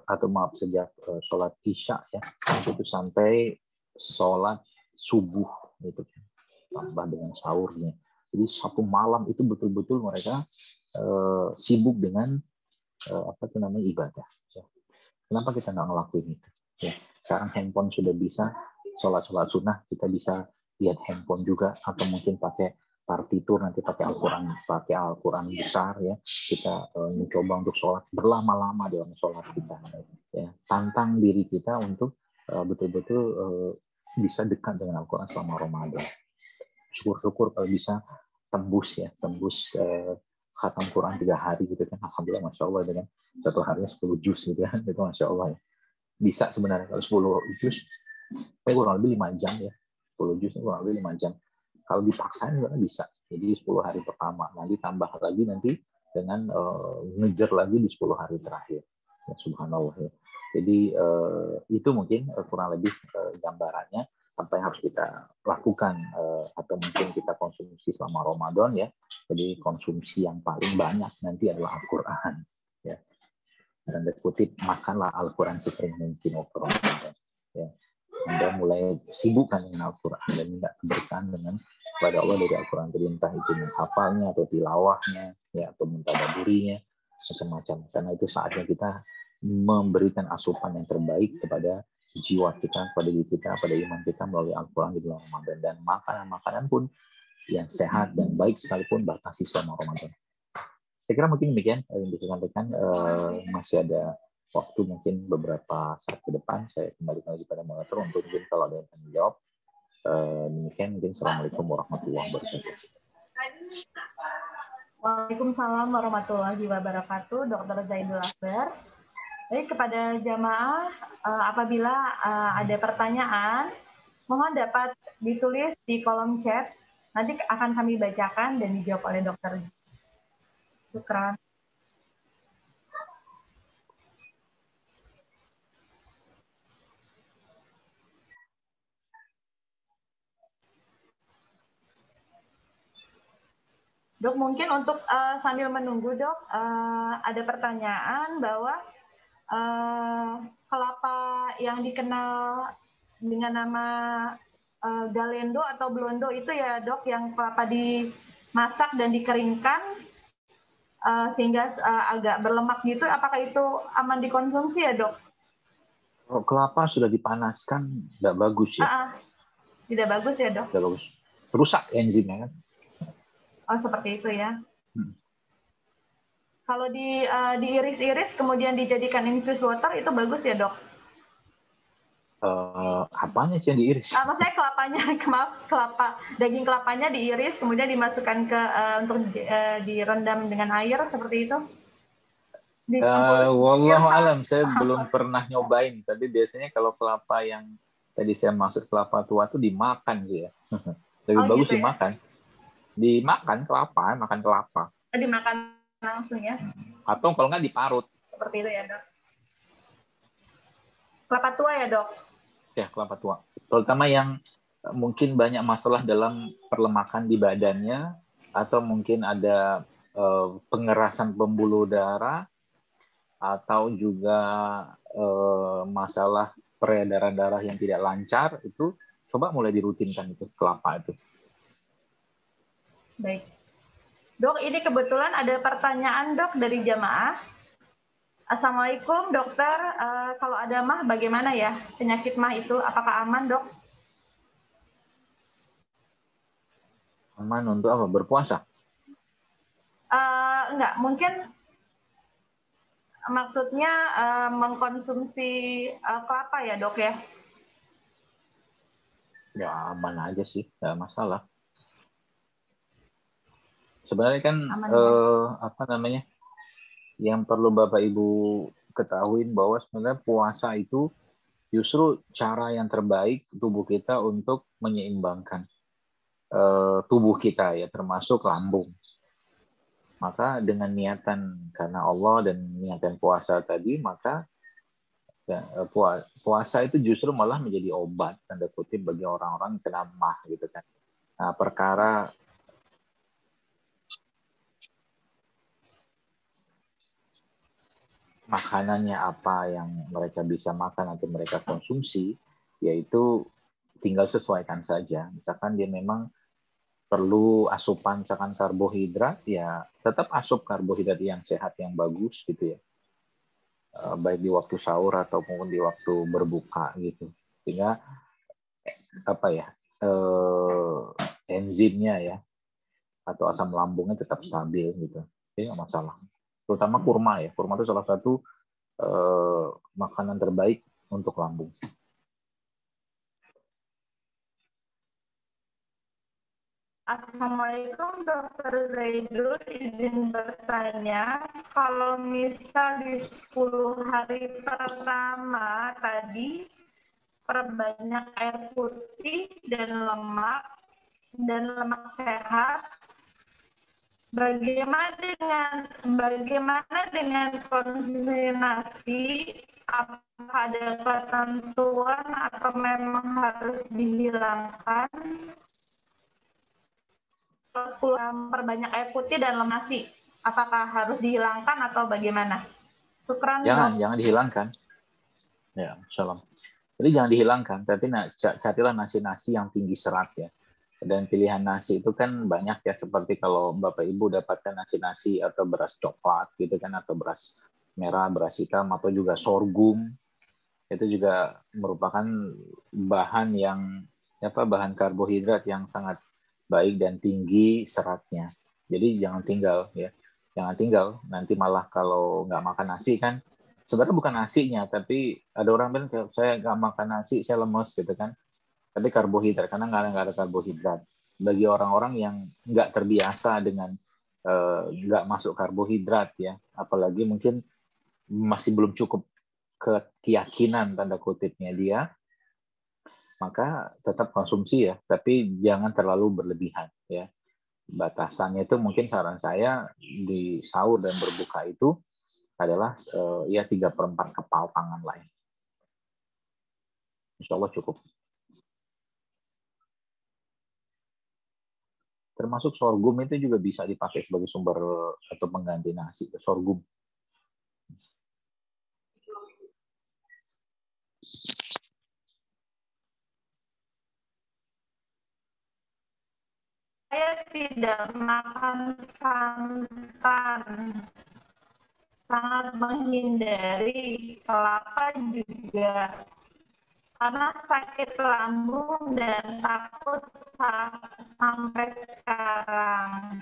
[SPEAKER 2] atau maaf sejak sholat Isya ya, itu sampai sholat subuh itu tambah dengan sahurnya. Jadi satu malam itu betul-betul mereka sibuk dengan apa itu namanya ibadah. Ya. Kenapa kita nggak ngelakuin itu? Ya. Sekarang handphone sudah bisa sholat sunnah, kita bisa lihat handphone juga, atau mungkin pakai partitur, nanti pakai Al-Quran besar ya. Kita mencoba untuk sholat berlama-lama dalam sholat kita. Ya. Tantang diri kita untuk betul-betul bisa dekat dengan Al-Quran selama Ramadan. Syukur-syukur kalau bisa tembus khatam Quran 3 hari gitu kan, alhamdulillah, masya Allah, dengan satu harinya 10 juz gitu kan, itu masya Allah ya. Bisa sebenarnya kalau 10 juz, kurang lebih 5 jam ya, 10 juz kurang lebih 5 jam. Kalau dipaksain juga bisa. Jadi 10 hari pertama, nanti tambah lagi nanti dengan ngejar lagi di 10 hari terakhir. Ya, subhanallah ya. Jadi itu mungkin kurang lebih gambarannya apa yang harus kita lakukan atau mungkin kita konsumsi selama Ramadan ya. Jadi konsumsi yang paling banyak nanti adalah Al-Quran ya. Dan dikutip, makanlah Al-Quran sesering mungkin waktu Ramadan ya. Anda mulai sibukkan dengan Al-Quran dan minta keberkahan dengan kepada Allah dari Al-Quran, entah itu menghafalnya atau tilawahnya ya, atau mentadaburinya, macam-macam. Karena itu saatnya kita memberikan asupan yang terbaik kepada jiwa kita, pada diri kita, pada iman kita melalui Al-Quran di bulan Ramadan. Dan makanan-makanan pun yang sehat dan baik sekalipun batasi selama Ramadan. Saya kira mungkin demikian yang bisa sampaikan. Masih ada waktu mungkin beberapa saat ke depan. Saya kembalikan lagi pada moderator untuk mungkin kalau ada yang akan menjawab. Demikian mungkin. Assalamualaikum warahmatullahi wabarakatuh.
[SPEAKER 3] Waalaikumsalam warahmatullahi wabarakatuh, Dr. Zaidul Akbar. Baik, kepada jamaah, apabila ada pertanyaan, mohon dapat ditulis di kolom chat. Nanti akan kami bacakan dan dijawab oleh Dr. Syukran. Dok, mungkin untuk sambil menunggu, Dok, ada pertanyaan bahwa kelapa yang dikenal dengan nama galendo atau blondo itu ya, Dok, yang kelapa dimasak dan dikeringkan sehingga agak berlemak gitu, apakah itu aman dikonsumsi ya, Dok?
[SPEAKER 2] Kalau kelapa sudah dipanaskan, tidak bagus ya.
[SPEAKER 3] Tidak bagus ya, Dok?
[SPEAKER 2] Tidak bagus. Rusak enzimnya kan.
[SPEAKER 3] Oh, seperti itu ya. Kalau diiris-iris kemudian dijadikan infused water itu bagus ya, Dok?
[SPEAKER 2] Apanya sih yang diiris?
[SPEAKER 3] Maksudnya kelapanya, daging kelapanya diiris kemudian dimasukkan ke untuk direndam dengan air seperti itu?
[SPEAKER 2] Wallahu alam, saya belum pernah nyobain. Tapi biasanya kalau kelapa yang tadi saya maksud kelapa tua itu dimakan sih ya. Lebih bagus gitu dimakan. Ya? Dimakan kelapa, makan kelapa.
[SPEAKER 3] Dimakan langsung ya?
[SPEAKER 2] Atau kalau nggak diparut.
[SPEAKER 3] Seperti itu ya, Dok. Kelapa tua ya, Dok?
[SPEAKER 2] Ya, kelapa tua. Terutama yang mungkin banyak masalah dalam perlemakan di badannya, atau mungkin ada pengerasan pembuluh darah, atau juga masalah peredaran darah yang tidak lancar, itu coba mulai dirutinkan itu kelapa itu.
[SPEAKER 3] Baik. Dok, ini kebetulan ada pertanyaan, Dok, dari jamaah. Assalamualaikum, Dokter. Kalau ada mah bagaimana ya? Penyakit mah itu apakah aman, Dok?
[SPEAKER 2] Aman untuk apa? Berpuasa?
[SPEAKER 3] Enggak, mungkin maksudnya mengkonsumsi kelapa ya, Dok ya?
[SPEAKER 2] Ya aman aja sih, nggak masalah. Sebenarnya kan apa namanya, yang perlu Bapak Ibu ketahui bahwa sebenarnya puasa itu justru cara yang terbaik tubuh kita untuk menyeimbangkan tubuh kita ya, termasuk lambung. Maka dengan niatan karena Allah dan niatan puasa tadi, maka ya, puasa itu justru malah menjadi obat tanda kutip bagi orang-orang yang kena mah gitu kan. Nah, perkara makanannya apa yang mereka bisa makan atau mereka konsumsi, yaitu tinggal sesuaikan saja. Misalkan dia memang perlu asupan misalkan karbohidrat, ya tetap asup karbohidrat yang sehat, yang bagus gitu ya. Baik di waktu sahur ataupun di waktu berbuka gitu. Sehingga apa ya, enzimnya ya atau asam lambungnya tetap stabil gitu. Jadi nggak masalah. Terutama kurma ya. Kurma itu salah satu makanan terbaik untuk lambung.
[SPEAKER 3] Assalamualaikum Dokter Zaidul, izin bertanya, kalau misal di 10 hari pertama tadi perbanyak air putih dan lemak sehat, bagaimana dengan konsumsi nasi? Apakah ada ketentuan atau memang harus dihilangkan? Kalau 10 perbanyak air putih dan lemak nasi, apakah harus dihilangkan atau bagaimana? Syukran,
[SPEAKER 2] Jangan dihilangkan. Ya, salam. Jadi jangan dihilangkan, tapi carilah nasi-nasi yang tinggi serat ya. Dan pilihan nasi itu kan banyak ya, seperti kalau Bapak Ibu dapatkan nasi-nasi atau beras coklat gitu kan, atau beras merah, beras hitam, atau juga sorghum. Itu juga merupakan bahan karbohidrat yang sangat baik dan tinggi seratnya. Jadi jangan tinggal nanti malah kalau nggak makan nasi kan, sebenarnya bukan nasinya, tapi ada orang bilang saya nggak makan nasi saya lemes gitu kan, tapi karbohidrat, karena nggak ada karbohidrat. Bagi orang-orang yang nggak terbiasa dengan nggak masuk karbohidrat ya, apalagi mungkin masih belum cukup keyakinan tanda kutipnya dia, maka tetap konsumsi ya, tapi jangan terlalu berlebihan ya. Batasannya itu mungkin saran saya di sahur dan berbuka itu adalah ya 3/4 kepal tangan lah ya. Insya Allah cukup. Termasuk sorghum itu juga bisa dipakai sebagai sumber atau pengganti nasi. Sorghum.
[SPEAKER 3] Saya tidak makan santan, sangat menghindari kelapa juga, karena sakit lambung dan takut sampai sekarang.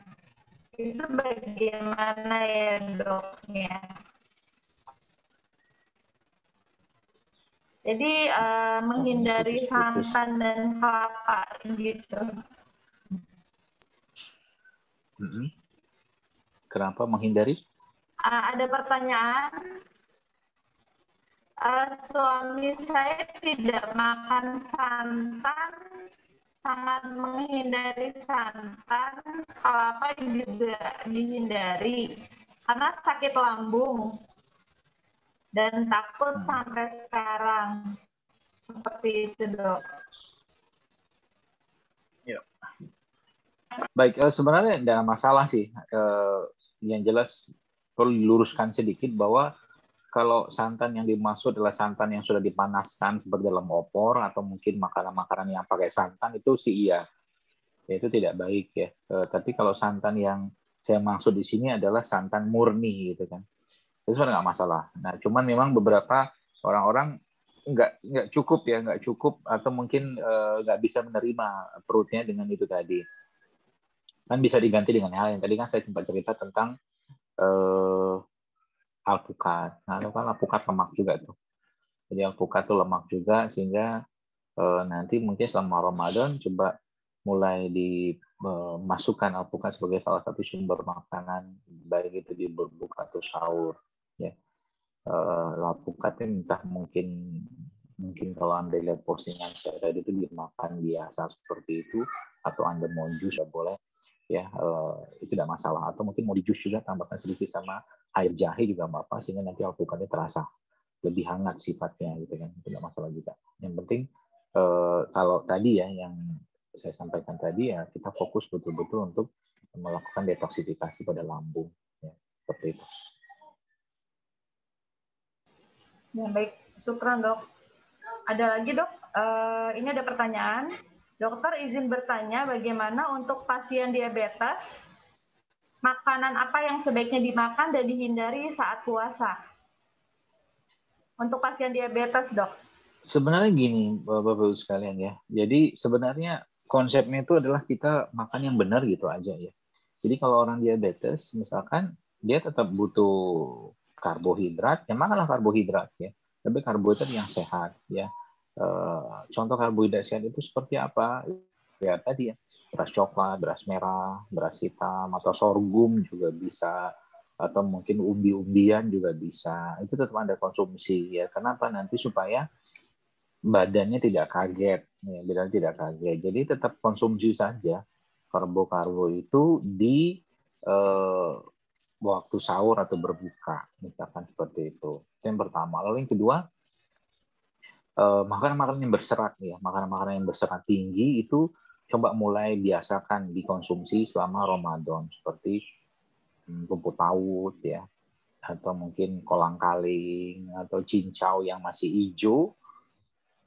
[SPEAKER 3] Itu bagaimana ya doknya? Jadi menghindari santan dan kelapa gitu.
[SPEAKER 2] Kenapa menghindari?
[SPEAKER 3] Ada pertanyaan. Suami saya tidak makan santan, sangat menghindari santan, kelapa juga dihindari karena sakit lambung dan takut sampai sekarang. Seperti itu, Dok.
[SPEAKER 2] Ya. Baik, sebenarnya tidak masalah sih. Yang jelas perlu diluruskan sedikit bahwa kalau santan yang dimaksud adalah santan yang sudah dipanaskan seperti dalam opor atau mungkin makanan-makanan yang pakai santan, itu sih iya. Itu tidak baik ya. Tapi kalau santan yang saya maksud di sini adalah santan murni gitu kan. Itu sebenarnya nggak masalah. Nah, cuman memang beberapa orang-orang nggak cukup atau mungkin nggak bisa menerima perutnya dengan itu tadi. Kan bisa diganti dengan hal yang tadi kan saya sempat cerita tentang alpukat. Nah, itu kan alpukat lemak juga tuh. Jadi alpukat itu lemak juga, sehingga nanti mungkin selama Ramadan coba mulai dimasukkan alpukat sebagai salah satu sumber makanan, baik itu di berbuka atau sahur. Ya. Alpukat itu entah mungkin kalau Anda lihat postingan saya tadi itu dimakan biasa seperti itu, atau Anda mau jus ya boleh. ya itu tidak masalah. Atau mungkin mau di jus juga tambahkan sedikit sama air jahe juga nggak apa, sehingga nanti alpukarnya terasa lebih hangat sifatnya gitu kan, itu nggak masalah juga. Yang penting kalau tadi ya yang saya sampaikan tadi ya, kita fokus betul-betul untuk melakukan detoksifikasi pada lambung, ya, seperti itu.
[SPEAKER 3] Ya, baik, syukran dok. Ada lagi dok, ini ada pertanyaan. Dokter izin bertanya bagaimana untuk pasien diabetes, makanan apa yang sebaiknya dimakan dan dihindari saat puasa? Untuk pasien diabetes dok.
[SPEAKER 2] Sebenarnya gini, Bapak-Ibu sekalian ya. Jadi sebenarnya konsepnya itu adalah kita makan yang benar gitu aja ya. Jadi kalau orang diabetes, misalkan dia tetap butuh karbohidrat, ya makanlah karbohidrat ya. Tapi karbohidrat yang sehat ya. Contoh karbohidrat sehat itu seperti apa? Ya tadi ya, beras coklat, beras merah, beras hitam, atau sorghum juga bisa, atau mungkin umbi-umbian juga bisa. Itu tetap Anda konsumsi ya. Kenapa? Nanti supaya badannya tidak kaget, ya, badannya tidak kaget. Jadi tetap konsumsi saja karbo-karbo itu di waktu sahur atau berbuka, misalkan seperti itu. Yang pertama. Lalu yang kedua, makanan-makanan yang berserat ya, makanan-makanan yang berserat tinggi itu coba mulai biasakan dikonsumsi selama Ramadan, seperti rumput laut ya, atau mungkin kolang-kaling atau cincau yang masih hijau.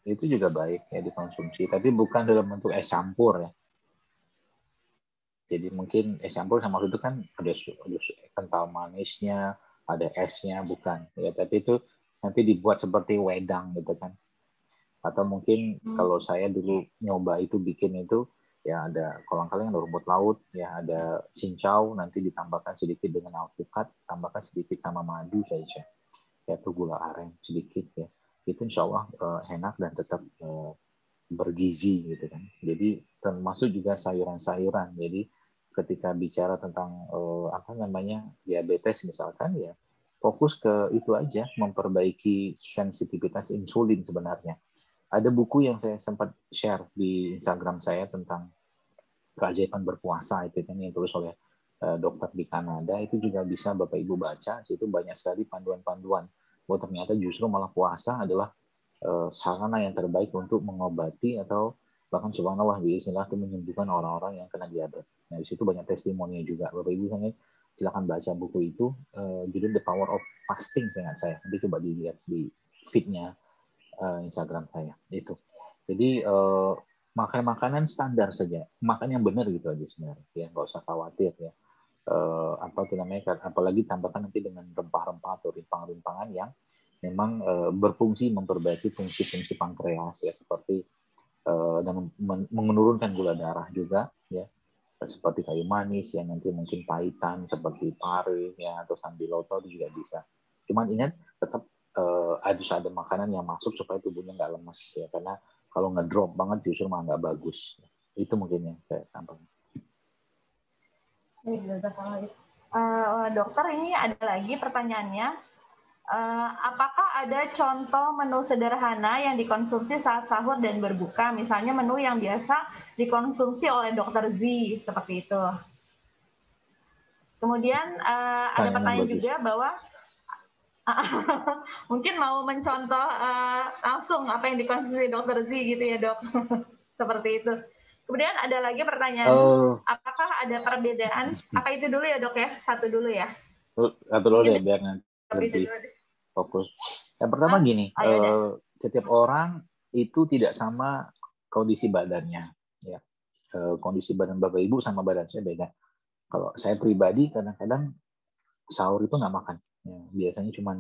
[SPEAKER 2] Itu juga baik ya dikonsumsi, tapi bukan dalam bentuk es campur ya. Jadi mungkin es campur sama itu kan ada kental manisnya, ada esnya, bukan ya. Tapi itu nanti dibuat seperti wedang gitu kan. Atau mungkin kalau saya dulu nyoba itu bikin itu ya ada kolang-kaling, ada rumput laut, ya ada cincau, nanti ditambahkan sedikit dengan alpukat, tambahkan sedikit sama madu saja, yaitu gula aren sedikit ya. Itu insya Allah enak dan tetap bergizi gitu kan. Jadi termasuk juga sayuran-sayuran. Jadi ketika bicara tentang apa namanya diabetes misalkan ya, fokus ke itu aja, memperbaiki sensitivitas insulin sebenarnya. Ada buku yang saya sempat share di Instagram saya tentang keajaiban berpuasa itu kan, yang tulis oleh dokter di Kanada. Itu juga bisa Bapak Ibu baca. Situ banyak sekali panduan-panduan. Bahwa ternyata justru malah puasa adalah sarana yang terbaik untuk mengobati atau bahkan subhanallah biiznillah itu menyembuhkan orang-orang yang kena diabetes. Nah, di situ banyak testimoni juga. Bapak Ibu silakan baca buku itu, judul The Power of Fasting dengan saya. Nanti coba dilihat di feed-nya Instagram saya. Itu. Jadi makan makanan standar saja, makan yang benar gitu aja sebenarnya. Ya, nggak usah khawatir ya. Apa itu namanya, apalagi tambahkan nanti dengan rempah-rempah atau rimpang-rimpangan yang memang berfungsi memperbaiki fungsi-fungsi pankreas ya, seperti dan menurunkan gula darah juga ya, seperti kayu manis yang nanti mungkin pahitan seperti pare ya, atau sambiloto juga bisa. Cuman ingat tetap harus ada makanan yang masuk supaya tubuhnya nggak lemes ya, karena kalau ngedrop banget justru malah nggak bagus. Itu mungkin yang saya sampaikan.
[SPEAKER 3] Dokter, ini ada lagi pertanyaannya. Apakah ada contoh menu sederhana yang dikonsumsi saat sahur dan berbuka? Misalnya menu yang biasa dikonsumsi oleh Dokter Z, seperti itu. Kemudian ada pertanyaan juga bahwa mungkin mau mencontoh langsung apa yang dikonsumsi Dokter Z gitu ya dok. Seperti itu. Kemudian ada lagi pertanyaan, apakah ada perbedaan? Apa itu dulu ya dok ya? Satu dulu ya.
[SPEAKER 2] Satu dulu ya biar nanti lebih fokus. Yang pertama gini, setiap orang itu tidak sama kondisi badannya. Ya, kondisi badan Bapak Ibu sama badan saya beda. Kalau saya pribadi kadang-kadang sahur itu nggak makan. Ya, biasanya cuma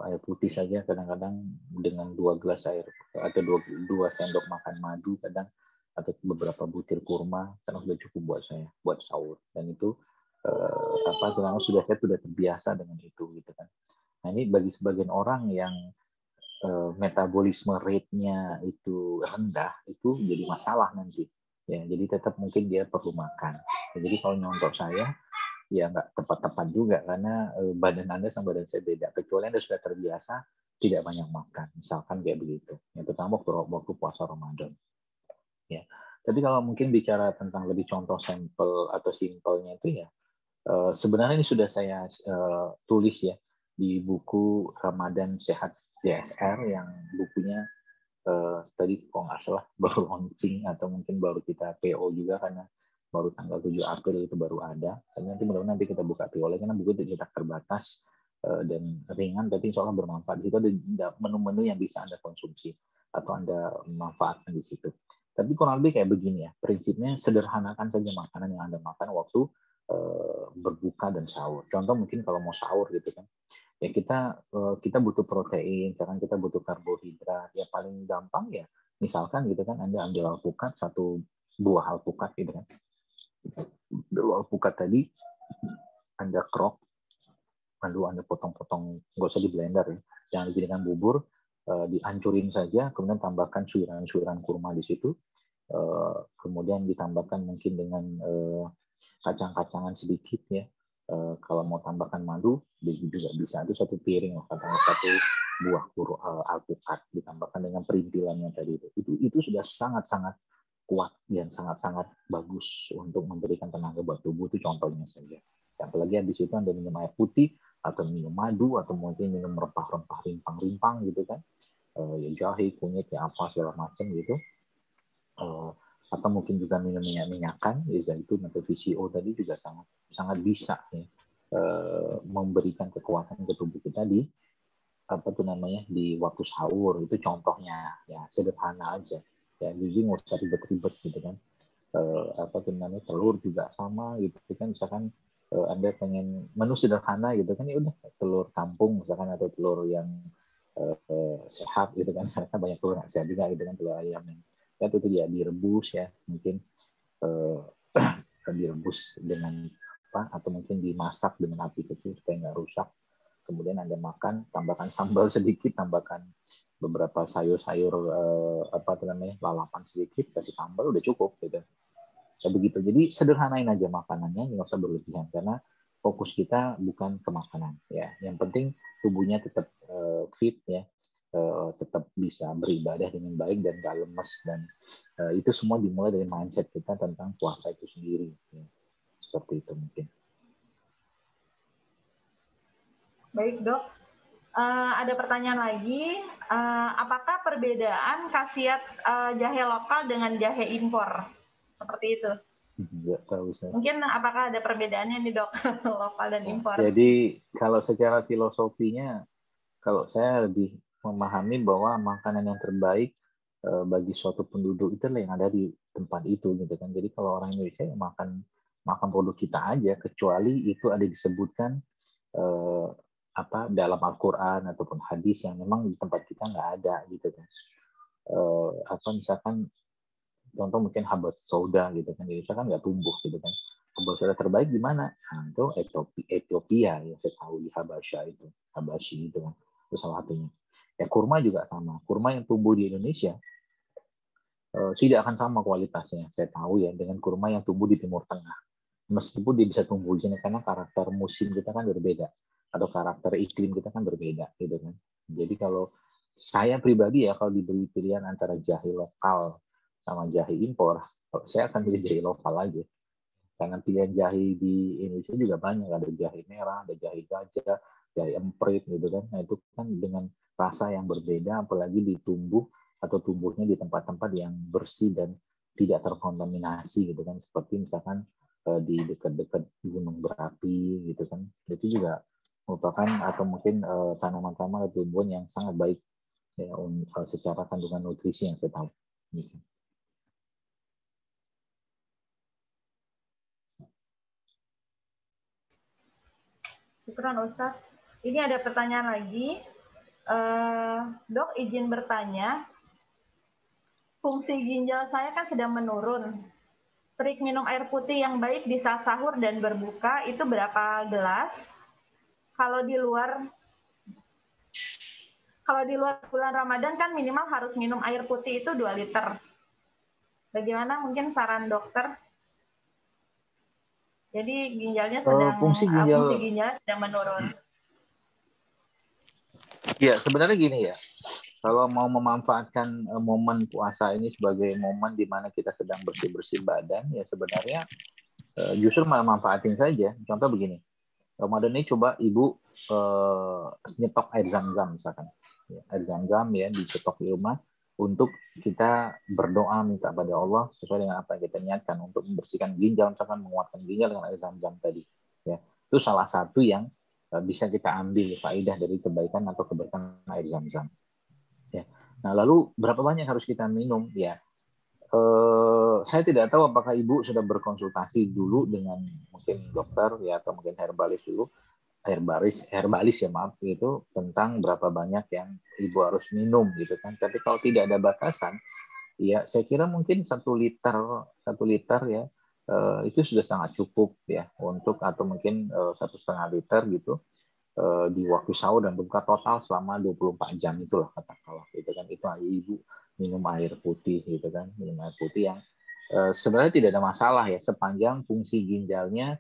[SPEAKER 2] air putih saja, kadang-kadang dengan 2 gelas air atau 2 sendok makan madu kadang, atau beberapa butir kurma, karena sudah cukup buat saya buat sahur. Dan itu saya sudah terbiasa dengan itu gitu kan. Nah, ini bagi sebagian orang yang metabolisme rate-nya itu rendah, itu jadi masalah nanti. Ya, jadi tetap mungkin dia perlu makan. Ya, jadi kalau nyontok saya, ya nggak tepat-tepat juga, karena badan Anda sama badan saya beda. Kecuali Anda sudah terbiasa tidak banyak makan, misalkan kayak begitu. Yang pertama waktu puasa Ramadan. Ya. Tapi kalau mungkin bicara tentang lebih contoh sampel atau simpelnya itu ya, sebenarnya ini sudah saya tulis ya di buku Ramadan Sehat DSR yang bukunya tadi kok nggak salah baru launching atau mungkin baru kita PO juga karena baru tanggal 7 April itu baru ada. Dan nanti mudah-mudahan nanti kita buka PO lagi karena buku itu cetak terbatas dan ringan, tapi insya Allah bermanfaat. Di situ ada menu-menu yang bisa Anda konsumsi atau Anda manfaatkan di situ. Tapi kurang lebih kayak begini ya, prinsipnya sederhanakan saja makanan yang Anda makan waktu berbuka dan sahur. Contoh mungkin kalau mau sahur gitu kan, ya kita butuh protein, misalkan kita butuh karbohidrat. Ya paling gampang ya, misalkan gitu kan Anda ambil alpukat, satu buah alpukat gitu kan. Buah alpukat tadi Anda krok, lalu Anda potong-potong, nggak usah di blender ya, jangan dijadikan bubur, dihancurin saja, kemudian tambahkan suiran-suiran kurma di situ, kemudian ditambahkan mungkin dengan kacang-kacangan sedikit ya. Kalau mau tambahkan madu juga bisa, itu satu piring katakanlah satu buah alpukat ditambahkan dengan perintilannya tadi itu sudah sangat-sangat kuat dan sangat-sangat bagus untuk memberikan tenaga buat tubuh. Itu contohnya saja. Apalagi habis itu Anda minum air putih atau minum madu atau mungkin minum rempah-rempah rimpang-rimpang gitu kan, ya jahe, kunyit, ya apa segala macam gitu, atau mungkin juga minum minyak-minyakan, ya zaitun atau VCO tadi juga sangat sangat bisa ya, memberikan kekuatan ke tubuh kita di di waktu sahur. Itu contohnya ya, sederhana aja ya, jadi nggak usah ribet-ribet gitu kan. Telur juga sama gitu kan, misalkan Anda pengen menu sederhana gitu kan, ya udah telur kampung misalkan atau telur yang sehat gitu kan, karena banyak telur yang sehat juga gitu kan, telur ayam yang ya itu ya direbus ya, mungkin direbus dengan atau mungkin dimasak dengan api kecil supaya nggak rusak. Kemudian Anda makan, tambahkan sambal sedikit, tambahkan beberapa sayur-sayur lalapan sedikit, kasih sambal, udah cukup gitu. Ya begitu. Jadi sederhanain aja makanannya, nggak usah berlebihan karena fokus kita bukan ke makanan ya. Yang penting tubuhnya tetap fit ya, tetap bisa beribadah dengan baik dan gak lemes, dan itu semua dimulai dari mindset kita tentang puasa itu sendiri ya. Seperti itu mungkin.
[SPEAKER 3] Baik dok, ada pertanyaan lagi, apakah perbedaan khasiat jahe lokal dengan jahe impor? Seperti itu.
[SPEAKER 2] Nggak tahu saya.
[SPEAKER 3] Mungkin apakah ada perbedaannya nih dok, lokal dan impor?
[SPEAKER 2] Jadi kalau secara filosofinya, kalau saya lebih memahami bahwa makanan yang terbaik bagi suatu penduduk itu yang ada di tempat itu gitu kan. Jadi kalau orang Indonesia ya makan produk kita aja, kecuali itu ada disebutkan dalam Al-Quran ataupun hadis yang memang di tempat kita nggak ada gitu kan. Misalkan contoh mungkin habat sauda gitu kan, di Indonesia kan nggak tumbuh gitu kan. Habat sauda terbaik di mana? Nah, itu Ethiopia ya, saya tahu di Habasyi itu kan, itu salah satunya. Ya kurma juga sama, kurma yang tumbuh di Indonesia tidak akan sama kualitasnya, saya tahu ya, dengan kurma yang tumbuh di Timur Tengah. Meskipun dia bisa tumbuh di sini karena karakter musim kita kan berbeda, atau karakter iklim kita kan berbeda gitu kan. Jadi kalau saya pribadi ya, kalau diberi pilihan antara jahe lokal sama jahe impor, saya akan pilih jahe lokal aja. Karena pilihan jahe di Indonesia juga banyak, ada jahe merah, ada jahe gajah, jahe emprit gitu kan. Nah itu kan dengan rasa yang berbeda, apalagi tumbuhnya di tempat-tempat yang bersih dan tidak terkontaminasi gitu kan. Seperti misalkan di dekat-dekat gunung berapi gitu kan, itu juga merupakan atau mungkin tanaman-tanaman atau tumbuhan yang sangat baik ya, secara kandungan nutrisi yang saya tahu. Gitu.
[SPEAKER 3] Syukran Ustaz. Ini ada pertanyaan lagi. Dok, izin bertanya, fungsi ginjal saya kan sedang menurun. Trik minum air putih yang baik di saat sahur dan berbuka itu berapa gelas? Kalau di luar bulan Ramadan kan minimal harus minum air putih itu 2 liter. Bagaimana mungkin saran dokter? Jadi ginjalnya
[SPEAKER 2] fungsi ginjal
[SPEAKER 3] sedang menurun.
[SPEAKER 2] Ya sebenarnya gini ya, Kalau mau memanfaatkan momen puasa ini sebagai momen di mana kita sedang bersih-bersih badan, ya sebenarnya justru malah manfaatin saja. Contoh begini, Ramadan ini coba ibu nyetok air zam-zam misalkan. Air zam-zam ya dicetok di rumah untuk kita berdoa minta pada Allah sesuai dengan apa yang kita niatkan untuk membersihkan ginjal, misalkan menguatkan ginjal dengan air zam-zam tadi. Ya, itu salah satu yang bisa kita ambil faedah dari kebaikan atau keberkahan air zam-zam. Ya. Nah, lalu berapa banyak harus kita minum? Ya, saya tidak tahu apakah ibu sudah berkonsultasi dulu dengan mungkin dokter ya atau mungkin herbalis dulu, herbalis ya maaf gitu tentang berapa banyak yang ibu harus minum gitu kan. Tapi kalau tidak ada batasan, ya saya kira mungkin 1 liter ya itu sudah sangat cukup ya untuk atau mungkin 1,5 liter gitu di waktu sahur dan buka total selama 24 jam itulah katakanlah gitu kan. Itu ibu minum air putih gitu kan, minum air putih yang sebenarnya tidak ada masalah ya sepanjang fungsi ginjalnya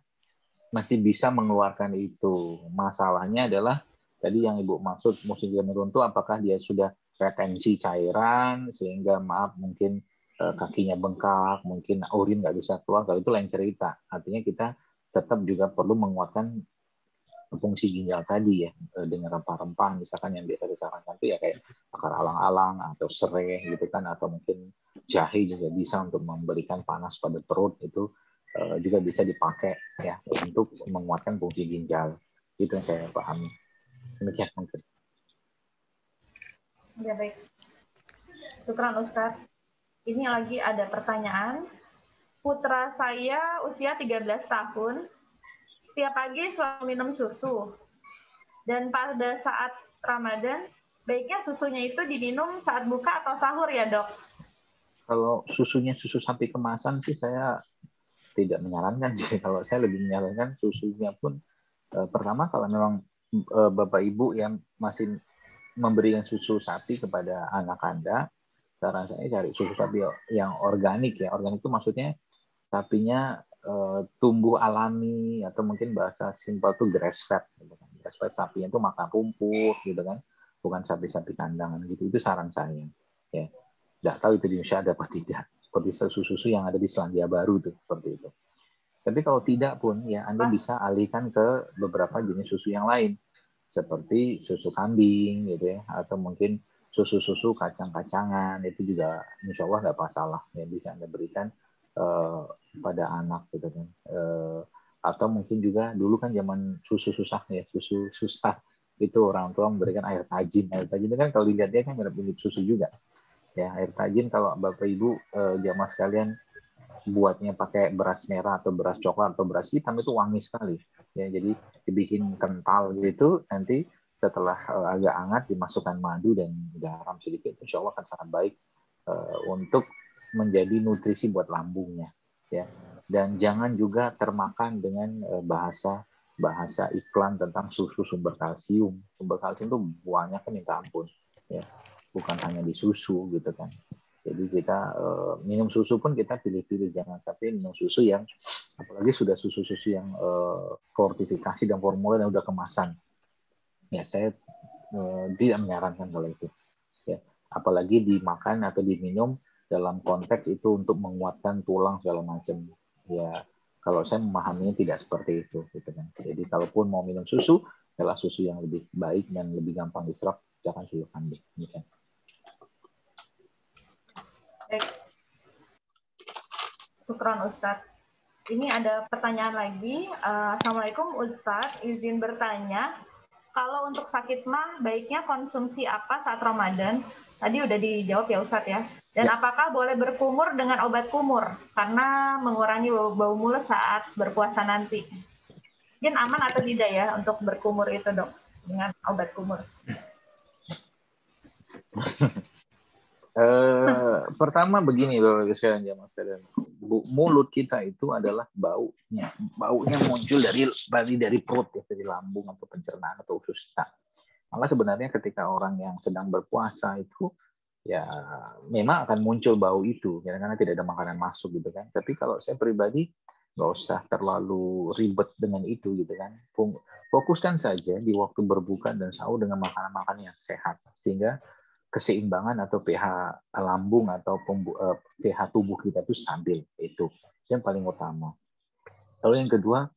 [SPEAKER 2] masih bisa mengeluarkan itu. Masalahnya adalah tadi yang ibu maksud fungsi ginjal runtuh, apakah dia sudah retensi cairan sehingga maaf mungkin kakinya bengkak, mungkin urin nggak bisa keluar, kalau itu lain cerita. Artinya kita tetap juga perlu menguatkan fungsi ginjal tadi ya dengan rempah-rempah misalkan yang biasa disarankan itu ya kayak akar alang-alang atau serai gitu kan, atau mungkin jahe juga bisa untuk memberikan panas pada perut, itu juga bisa dipakai ya untuk menguatkan fungsi ginjal. Itu yang saya pahami. Demikian mungkin.
[SPEAKER 3] Ya baik. Syukran Ustadz. Ini lagi ada pertanyaan. Putra saya usia 13 tahun. Setiap pagi selalu minum susu. Dan pada saat Ramadan, baiknya susunya itu diminum saat buka atau sahur ya, Dok?
[SPEAKER 2] Kalau susunya susu sapi kemasan sih saya tidak menyarankan sih. Kalau saya lebih menyarankan susunya pun pertama kalau memang Bapak Ibu yang masih memberikan susu sapi kepada anak Anda, saran saya cari susu sapi yang organik ya. Organik itu maksudnya sapinya tumbuh alami atau mungkin bahasa simpel tuh grass fed gitu kan. Grass fed sapinya itu makan rumput gitu kan, bukan sapi-sapi kandangan gitu. Itu saran saya ya. Nggak tahu itu di Indonesia ada apa tidak, seperti susu-susu yang ada di Selandia Baru tuh seperti itu. Tapi kalau tidak pun ya Anda bisa alihkan ke beberapa jenis susu yang lain seperti susu kambing gitu ya, atau mungkin susu-susu kacang-kacangan, itu juga insya Allah nggak masalah ya, bisa Anda berikan pada anak gitu kan. Atau mungkin juga dulu kan zaman susu susah ya, susu susah itu orang tua memberikan air tajin. Air tajin itu kan kalau dilihat dia kan mirip susu juga ya. Air tajin kalau Bapak Ibu jamaah sekalian buatnya pakai beras merah atau beras coklat atau beras hitam itu wangi sekali ya. Jadi dibikin kental gitu, nanti setelah agak hangat dimasukkan madu dan garam sedikit, insya Allah akan sangat baik untuk menjadi nutrisi buat lambungnya ya. Dan jangan juga termakan dengan bahasa iklan tentang susu sumber kalsium. Sumber kalsium itu buahnya kan minta ampun ya, bukan hanya di susu gitu kan. Jadi kita minum susu pun kita pilih-pilih, jangan sampai minum susu yang apalagi sudah susu-susu yang fortifikasi dan formulir yang udah kemasan. Ya saya tidak menyarankan kalau itu. Ya, apalagi dimakan atau diminum dalam konteks itu untuk menguatkan tulang segala macam. Ya, kalau saya memahaminya tidak seperti itu, gitu kan. Jadi kalaupun mau minum susu, adalah susu yang lebih baik dan lebih gampang diserap, jangan susu kambing. Demikian.
[SPEAKER 3] Syukran Ustadz. Ini ada pertanyaan lagi. Assalamualaikum Ustadz, izin bertanya, kalau untuk sakit mah baiknya konsumsi apa saat Ramadan? Tadi udah dijawab ya Ustadz ya. Dan apakah boleh berkumur dengan obat kumur? Karena mengurangi bau mulut saat berpuasa nanti. Mungkin aman atau tidak ya untuk berkumur itu, Dok, dengan obat kumur?
[SPEAKER 2] Pertama begini Bapak sekalian, jamaah sekalian, mulut kita itu adalah baunya muncul dari perut ya, dari lambung atau pencernaan atau usus kita. Maka sebenarnya ketika orang yang sedang berpuasa itu ya memang akan muncul bau itu karena tidak ada makanan masuk gitu kan. Tapi kalau saya pribadi nggak usah terlalu ribet dengan itu gitu kan. Fokuskan saja di waktu berbuka dan sahur dengan makanan-makanan yang sehat, sehingga keseimbangan atau pH lambung atau pH tubuh kita itu stabil. Itu yang paling utama. Lalu yang kedua,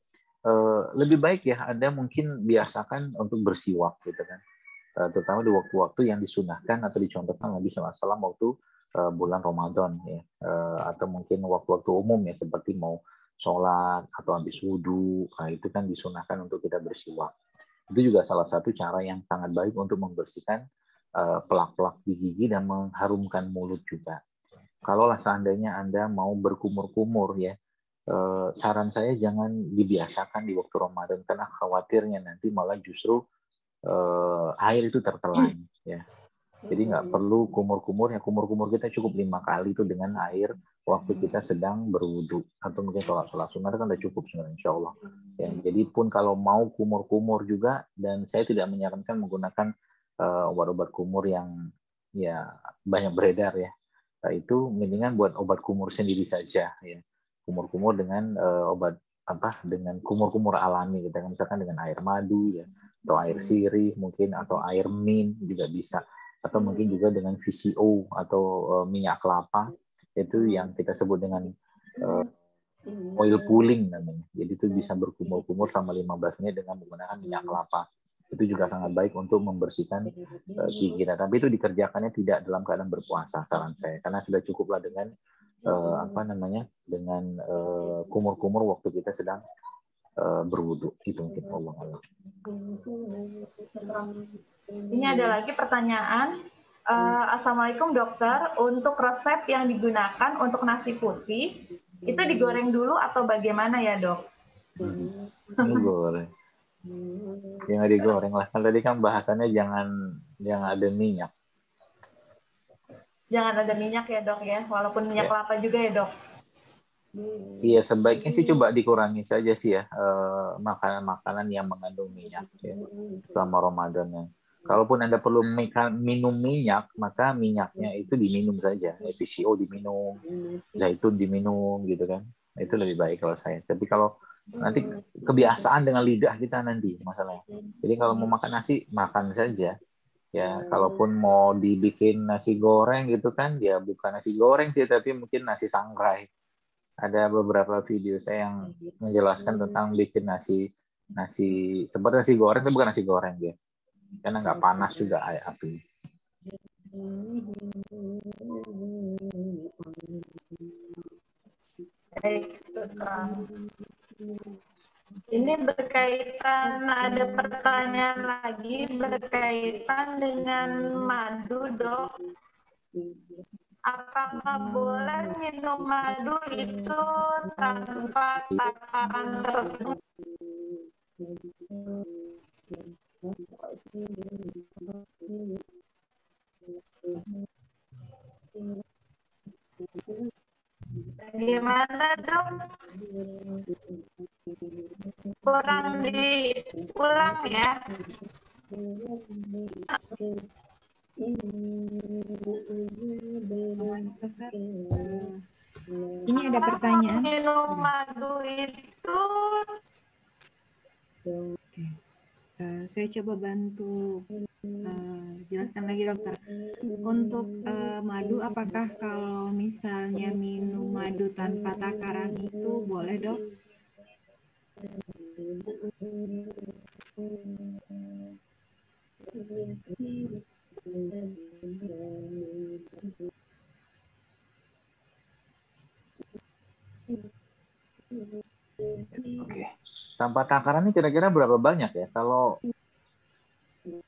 [SPEAKER 2] lebih baik ya Anda mungkin biasakan untuk bersiwak gitu kan, terutama di waktu-waktu yang disunahkan atau dicontohkan Nabi SAW waktu bulan Ramadan ya, atau mungkin waktu-waktu umum ya seperti mau sholat atau habis wudhu, nah itu kan disunahkan untuk kita bersiwak. Itu juga salah satu cara yang sangat baik untuk membersihkan pelak-pelak di gigi dan mengharumkan mulut juga. Kalaulah seandainya Anda mau berkumur-kumur ya, saran saya jangan dibiasakan di waktu Ramadan karena khawatirnya nanti malah justru air itu tertelan ya. Jadi nggak perlu kumur-kumur, ya kumur-kumur kita cukup 5 kali itu dengan air waktu kita sedang berwudu atau mungkin sholat sunat kan udah cukup sebenarnya insya Allah. Ya, jadi pun kalau mau kumur-kumur juga, dan saya tidak menyarankan menggunakan obat-obat kumur yang ya banyak beredar ya. Nah, itu mendingan buat obat kumur sendiri saja ya. Kumur-kumur dengan obat dengan kumur-kumur alami gitu, misalkan dengan air madu ya, atau air sirih mungkin, atau air mint juga bisa, atau mungkin juga dengan VCO atau minyak kelapa, itu yang kita sebut dengan oil pulling namanya. Jadi itu bisa berkumur-kumur selama 15 menit dengan menggunakan minyak kelapa. Itu juga sangat baik untuk membersihkan gigi kita. Tapi itu dikerjakannya tidak dalam keadaan berpuasa, saran saya, karena sudah cukuplah dengan dengan kumur-kumur waktu kita sedang berwudu. Itu mungkin Allah.
[SPEAKER 3] Ini ada lagi pertanyaan. Assalamualaikum dokter, untuk resep yang digunakan untuk nasi putih itu digoreng dulu atau bagaimana ya dok?
[SPEAKER 2] Digoreng. Jangan digoreng lah. Kan tadi kan bahasannya jangan ada minyak.
[SPEAKER 3] Jangan ada minyak ya dok ya, walaupun minyak kelapa juga ya dok.
[SPEAKER 2] Iya, sebaiknya sih coba dikurangi saja sih ya makanan-makanan yang mengandung minyak ya, selama Ramadan ya. Kalaupun Anda perlu minum minyak, maka minyaknya itu diminum saja. VCO diminum, zaitun diminum gitu kan. Itu lebih baik kalau saya. Tapi kalau nanti kebiasaan dengan lidah kita nanti masalahnya. Jadi kalau mau makan nasi, makan saja. Ya, kalaupun mau dibikin nasi goreng gitu kan, ya bukan nasi goreng sih, tapi mungkin nasi sangrai. Ada beberapa video saya yang menjelaskan tentang bikin nasi seperti nasi goreng, tapi bukan nasi goreng ya, karena nggak panas juga api.
[SPEAKER 3] Ini berkaitan, ada pertanyaan lagi berkaitan dengan madu dok. Apakah boleh minum madu itu tanpa takaran tertentu? Gimana dok? Kurang diulang ya.
[SPEAKER 4] Ini ada pertanyaan.
[SPEAKER 3] Minum madu itu.
[SPEAKER 4] Oke. Saya coba bantu jelaskan lagi dokter. Untuk madu, apakah kalau misalnya minum madu tanpa takaran itu boleh dok?
[SPEAKER 2] Oke. Tanpa takaran ini kira-kira berapa banyak ya? Kalau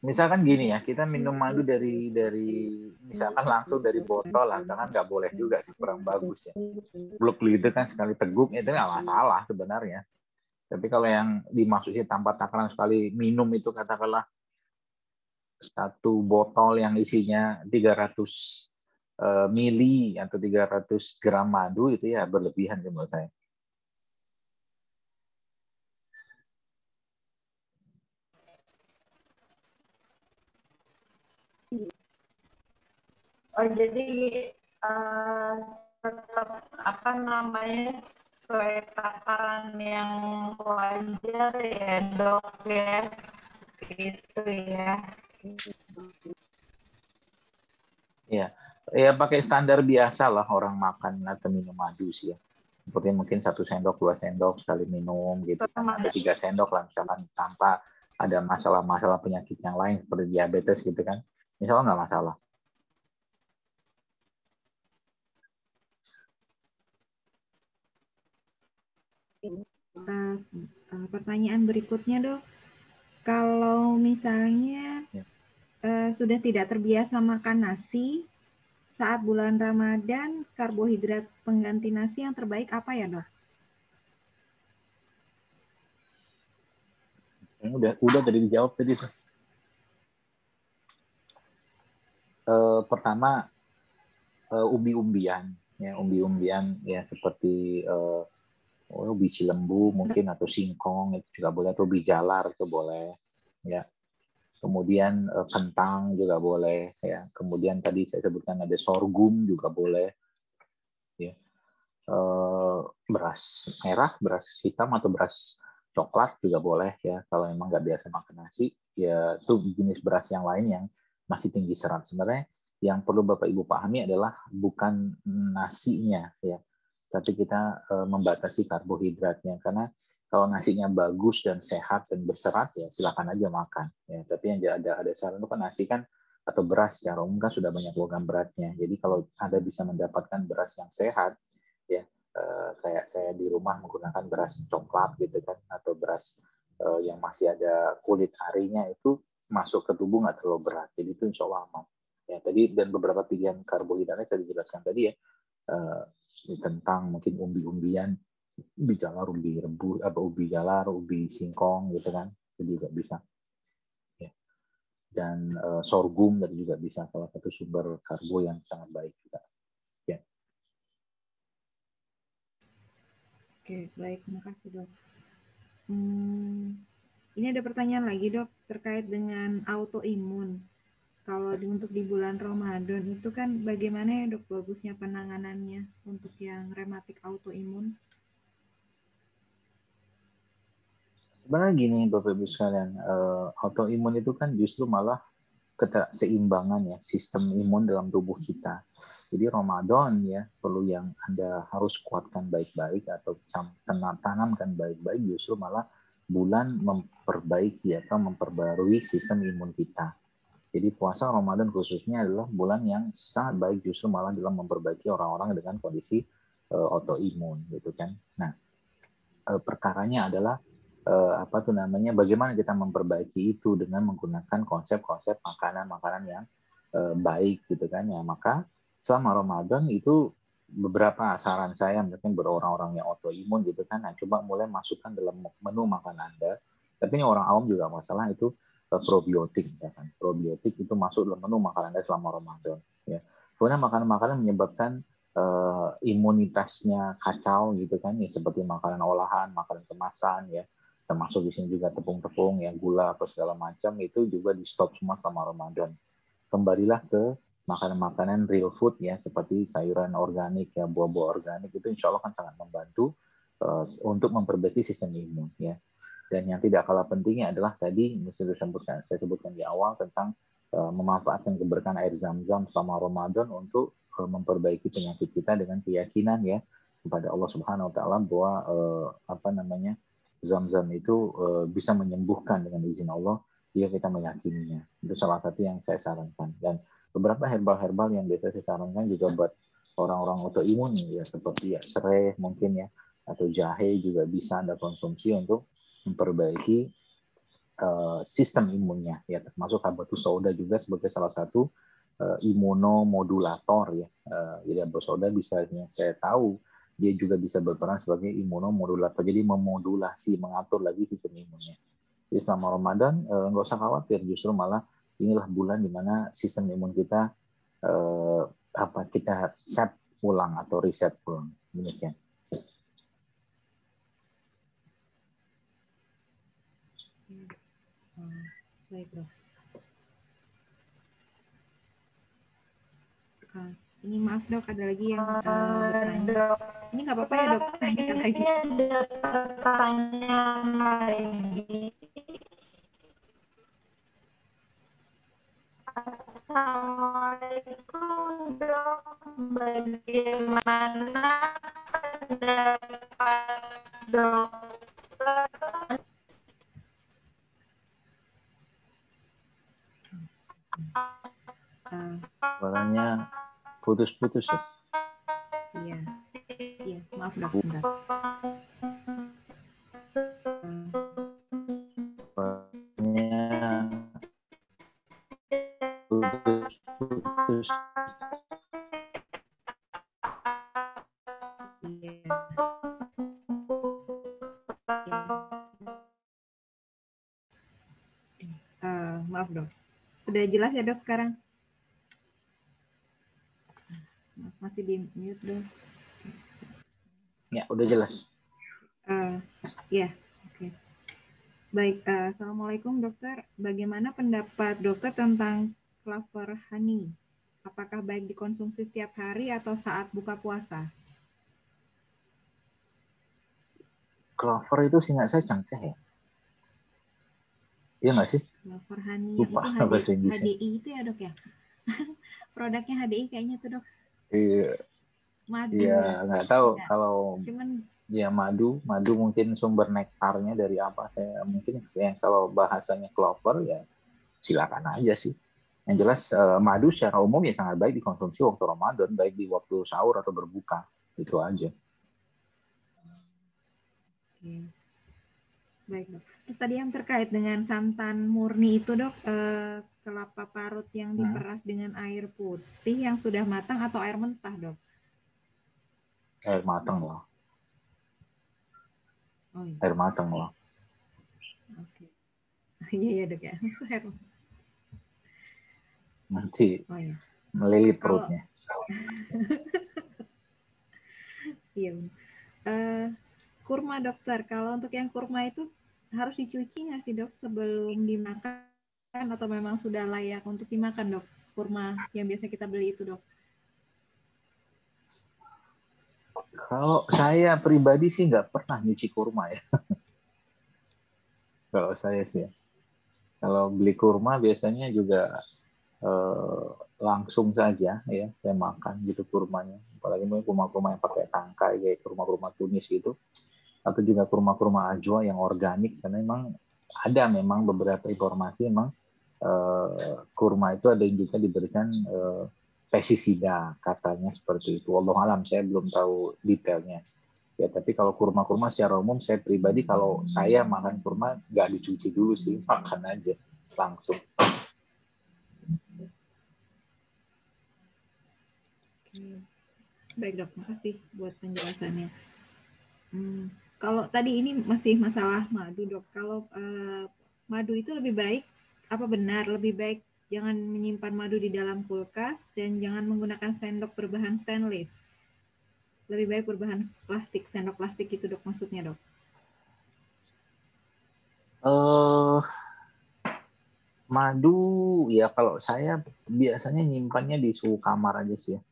[SPEAKER 2] misalkan gini ya, kita minum madu dari misalkan langsung dari botol, misalkan nggak boleh juga sih, kurang bagus ya. Bluk gitu kan sekali teguk itu nggak masalah sebenarnya. Tapi kalau yang dimaksudnya tanpa takaran sekali minum itu katakanlah satu botol yang isinya 300 mili atau 300 gram madu itu ya berlebihan menurut saya.
[SPEAKER 3] Oh, jadi tetap sesuai takaran yang wajar ya dok ya, gitu ya.
[SPEAKER 2] Ya, ya pakai standar biasa lah orang makan atau minum madu sih ya. Seperti mungkin 1 sendok, 2 sendok sekali minum gitu kan, atau 3 sendok lah misalkan, tanpa ada masalah-masalah penyakit yang lain seperti diabetes gitu kan, insya Allah nggak masalah.
[SPEAKER 4] Pertanyaan berikutnya dok, kalau misalnya sudah tidak terbiasa makan nasi saat bulan Ramadan, karbohidrat pengganti nasi yang terbaik apa ya dok?
[SPEAKER 2] Udah tadi dijawab tadi tuh. Pertama umbi-umbian ya seperti ubi cilembu mungkin atau singkong itu juga boleh, atau ubi jalar itu boleh ya. Kemudian kentang juga boleh ya. Kemudian tadi saya sebutkan ada sorghum juga boleh ya. Beras merah, beras hitam atau beras coklat juga boleh ya. Kalau memang nggak biasa makan nasi ya, itu jenis beras yang lain yang masih tinggi serat. Sebenarnya yang perlu Bapak Ibu pahami adalah bukan nasinya ya, tapi kita membatasi karbohidratnya. Karena kalau nasinya bagus dan sehat dan berserat ya silakan aja makan ya. Tapi yang ada saran itu kan nasi kan atau beras secara umum kan sudah banyak logam beratnya. Jadi kalau Anda bisa mendapatkan beras yang sehat ya, kayak saya di rumah menggunakan beras coklat gitu kan, atau beras yang masih ada kulit arinya, itu masuk ke tubuh nggak terlalu berat, jadi itu insya Allah aman ya. Tadi dan beberapa pilihan karbohidratnya saya dijelaskan tadi ya, tentang mungkin umbi-umbian, ubi jalar, ubi rebus, ubi jalar, ubi singkong gitu kan, itu juga bisa ya. Dan sorghum tadi juga bisa, salah satu sumber karbo yang sangat baik juga.
[SPEAKER 4] Oke, baik, terima kasih dok. Ini ada pertanyaan lagi dok terkait dengan autoimun. Kalau untuk di bulan Ramadan itu kan bagaimana ya dok bagusnya penanganannya untuk yang rematik autoimun?
[SPEAKER 2] Sebenarnya gini Bapak Ibu sekalian, autoimun itu kan justru malah keseimbangan ya sistem imun dalam tubuh kita. Jadi Ramadan ya perlu yang Anda harus kuatkan baik-baik atau tanamkan baik-baik, justru malah bulan memperbaiki atau memperbarui sistem imun kita. Jadi puasa Ramadan khususnya adalah bulan yang sangat baik justru malah dalam memperbaiki orang-orang dengan kondisi autoimun gitu kan. Nah, perkaranya adalah bagaimana kita memperbaiki itu dengan menggunakan konsep-konsep makanan-makanan yang baik gitu kan ya. Maka selama Ramadan itu beberapa saran saya mungkin berorang-orang yang autoimun gitu kan, nah, coba mulai masukkan dalam menu makan Anda. Tapi ini orang awam juga masalah itu probiotik ya kan. Probiotik itu masuk dalam menu makan Anda selama Ramadan ya. Kemudian makanan-makanan menyebabkan imunitasnya kacau gitu kan ya, seperti makanan olahan, makanan kemasan ya, termasuk di sini juga tepung-tepung, ya gula apa segala macam, itu juga di stop semua selama Ramadan. Kembalilah ke makanan-makanan real food ya, seperti sayuran organik ya, buah-buah organik, itu insya Allah kan sangat membantu untuk memperbaiki sistem imun ya. Dan yang tidak kalah pentingnya adalah tadi saya sebutkan di awal tentang memanfaatkan keberkahan air zam-zam selama Ramadan untuk memperbaiki penyakit kita dengan keyakinan ya kepada Allah Subhanahu wa taala bahwa Zam-zam itu bisa menyembuhkan dengan izin Allah jika kita meyakininya. Itu salah satu yang saya sarankan. Dan beberapa herbal-herbal yang biasa saya sarankan juga buat orang-orang autoimun ya, seperti ya serai mungkin ya, atau jahe juga bisa Anda konsumsi untuk memperbaiki sistem imunnya ya, termasuk habatus sauda juga sebagai salah satu imunomodulator ya. Jadi habatus sauda bisa, saya tahu dia juga bisa berperan sebagai imunomodulator, jadi memodulasi, mengatur lagi sistem imunnya. Jadi selama Ramadan nggak usah khawatir, justru malah inilah bulan di mana sistem imun kita kita set ulang atau reset ulang. Demikian.
[SPEAKER 4] Baik dok. Ini maaf dok, ada lagi yang bertanya. Ini nggak apa-apa ya dok, tanya lagi.
[SPEAKER 3] Ada pertanyaan lagi. Assalamualaikum dok, bagaimana pendapat dokter?
[SPEAKER 2] Suaranya putus-putus ya.
[SPEAKER 4] Iya, iya, maaf dok, sebentar.
[SPEAKER 2] Suaranya putus-putus.
[SPEAKER 4] Iya. Maaf dok. Sudah jelas ya dok sekarang? Masih di mute dok.
[SPEAKER 2] Ya, udah jelas.
[SPEAKER 4] Ya, oke. Baik, Assalamualaikum dokter. Bagaimana pendapat dokter tentang clover honey? Apakah baik dikonsumsi setiap hari atau saat buka puasa?
[SPEAKER 2] Clover itu seingat saya cengkeh ya. Iya nggak sih?
[SPEAKER 4] Clover honey
[SPEAKER 2] Lupa
[SPEAKER 4] itu
[SPEAKER 2] bahasa Inggrisnya.
[SPEAKER 4] HDI itu ya dok ya? Produknya HDI kayaknya tuh dok.
[SPEAKER 2] Iya.
[SPEAKER 4] Madu.
[SPEAKER 2] Iya, nggak tahu
[SPEAKER 4] Ya,
[SPEAKER 2] kalau
[SPEAKER 4] cuman
[SPEAKER 2] ya madu mungkin sumber nektarnya dari apa? Saya mungkin kalau bahasanya clover ya silakan aja sih. Yang jelas madu secara umum ya sangat baik dikonsumsi waktu Ramadan, baik di waktu sahur atau berbuka. Itu aja.
[SPEAKER 4] Oke. Baik dok. Terus tadi yang terkait dengan santan murni itu dok, kelapa parut yang diperas dengan air putih yang sudah matang atau air mentah dok?
[SPEAKER 2] Air matang lah.
[SPEAKER 4] Oh, iya.
[SPEAKER 2] Air matang lah.
[SPEAKER 4] Oke. Iya dok ya.
[SPEAKER 2] Nanti melilit perutnya.
[SPEAKER 4] Iya. Kurma dokter, kalau untuk yang kurma itu harus dicuci nggak sih dok sebelum dimakan atau memang sudah layak untuk dimakan dok? Kurma yang biasa kita beli itu dok.
[SPEAKER 2] Kalau saya pribadi sih nggak pernah nyuci kurma ya. Kalau saya sih ya. Kalau beli kurma biasanya juga langsung saja ya saya makan gitu kurmanya. Apalagi kurma-kurma yang pakai tangkai kayak kurma-kurma Tunis gitu. Atau juga kurma-kurma ajwa yang organik, karena memang beberapa informasi kurma itu ada yang juga diberikan pestisida katanya seperti itu. Wallahu alam, saya belum tahu detailnya ya, tapi kalau kurma-kurma secara umum saya pribadi kalau saya makan kurma nggak dicuci dulu sih, makan aja langsung.
[SPEAKER 4] Baik dok, makasih buat penjelasannya. Kalau tadi ini masih masalah madu dok, kalau madu itu lebih baik, apa benar lebih baik jangan menyimpan madu di dalam kulkas dan jangan menggunakan sendok berbahan stainless? Lebih baik berbahan plastik, sendok plastik itu dok maksudnya dok?
[SPEAKER 2] Madu ya kalau saya biasanya nyimpannya di suhu kamar aja sih ya.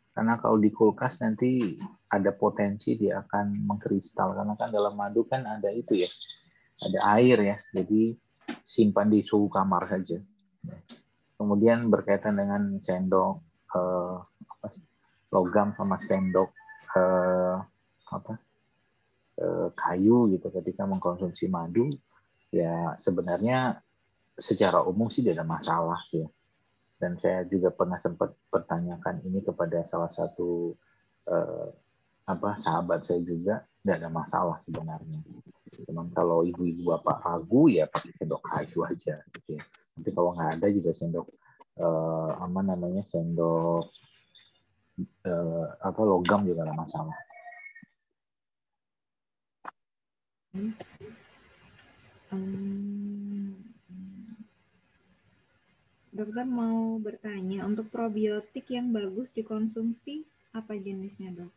[SPEAKER 2] Karena kalau di kulkas nanti ada potensi dia akan mengkristal, karena kan dalam madu kan ada itu ya, ada air ya, jadi simpan di suhu kamar saja. Kemudian berkaitan dengan sendok logam sama sendok kayu gitu ketika mengkonsumsi madu ya sebenarnya secara umum sih tidak ada masalah sih ya. Dan saya juga pernah sempat pertanyakan ini kepada salah satu sahabat saya juga, tidak ada masalah sebenarnya. Cuman kalau ibu-ibu bapak ragu ya pakai sendok kayu aja. Gitu ya. Nanti kalau nggak ada juga sendok sendok logam juga nggak masalah.
[SPEAKER 4] Dokter mau bertanya, untuk probiotik yang bagus dikonsumsi, apa jenisnya dok?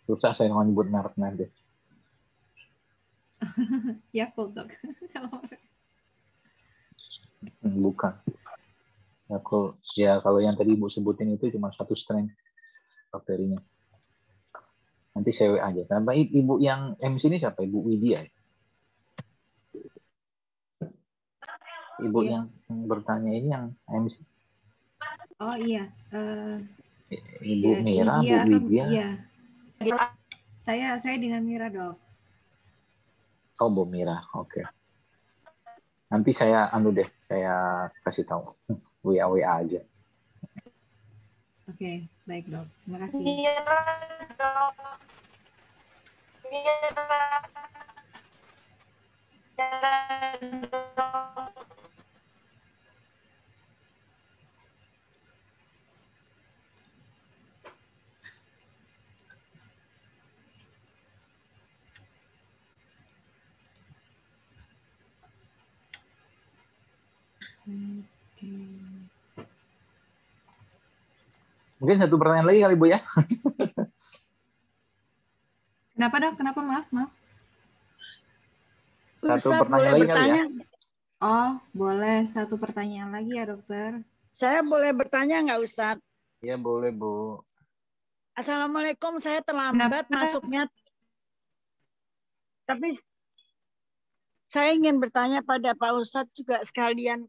[SPEAKER 2] Susah saya menyebut merek nanti.
[SPEAKER 4] Yakult dok.
[SPEAKER 2] Bukan. Yakult. Ya kalau yang tadi Ibu sebutin itu cuma satu strain bakterinya. Nanti saya WA aja. Sampai Ibu yang MC ini siapa? Ibu Widya ya? Ibu
[SPEAKER 4] Iya.
[SPEAKER 2] yang bertanya ini yang MC?
[SPEAKER 4] Oh iya,
[SPEAKER 2] Ibu
[SPEAKER 4] ya,
[SPEAKER 2] Mira,
[SPEAKER 4] Lydia
[SPEAKER 2] Bu Widya?
[SPEAKER 4] Iya. Saya dengan Mira, Dok.
[SPEAKER 2] Oh, Bu Mira, oke. Nanti saya saya kasih tahu. WA aja.
[SPEAKER 4] Oke, baik, Dok. Terima kasih.
[SPEAKER 3] Mira, dok. Mira, dok.
[SPEAKER 2] Mungkin satu pertanyaan lagi kali Bu ya.
[SPEAKER 4] Kenapa, Dok? Kenapa? Maaf.
[SPEAKER 2] Satu
[SPEAKER 5] Ustadz
[SPEAKER 2] pertanyaan
[SPEAKER 5] boleh
[SPEAKER 2] lagi
[SPEAKER 5] bertanya?
[SPEAKER 2] kali ya.
[SPEAKER 4] Oh, boleh. Satu pertanyaan lagi ya, Dokter.
[SPEAKER 5] Saya boleh bertanya nggak Ustadz?
[SPEAKER 2] Iya boleh Bu.
[SPEAKER 5] Assalamualaikum, saya terlambat
[SPEAKER 4] Kenapa?
[SPEAKER 5] masuknya. Tapi saya ingin bertanya pada Pak Ustadz juga sekalian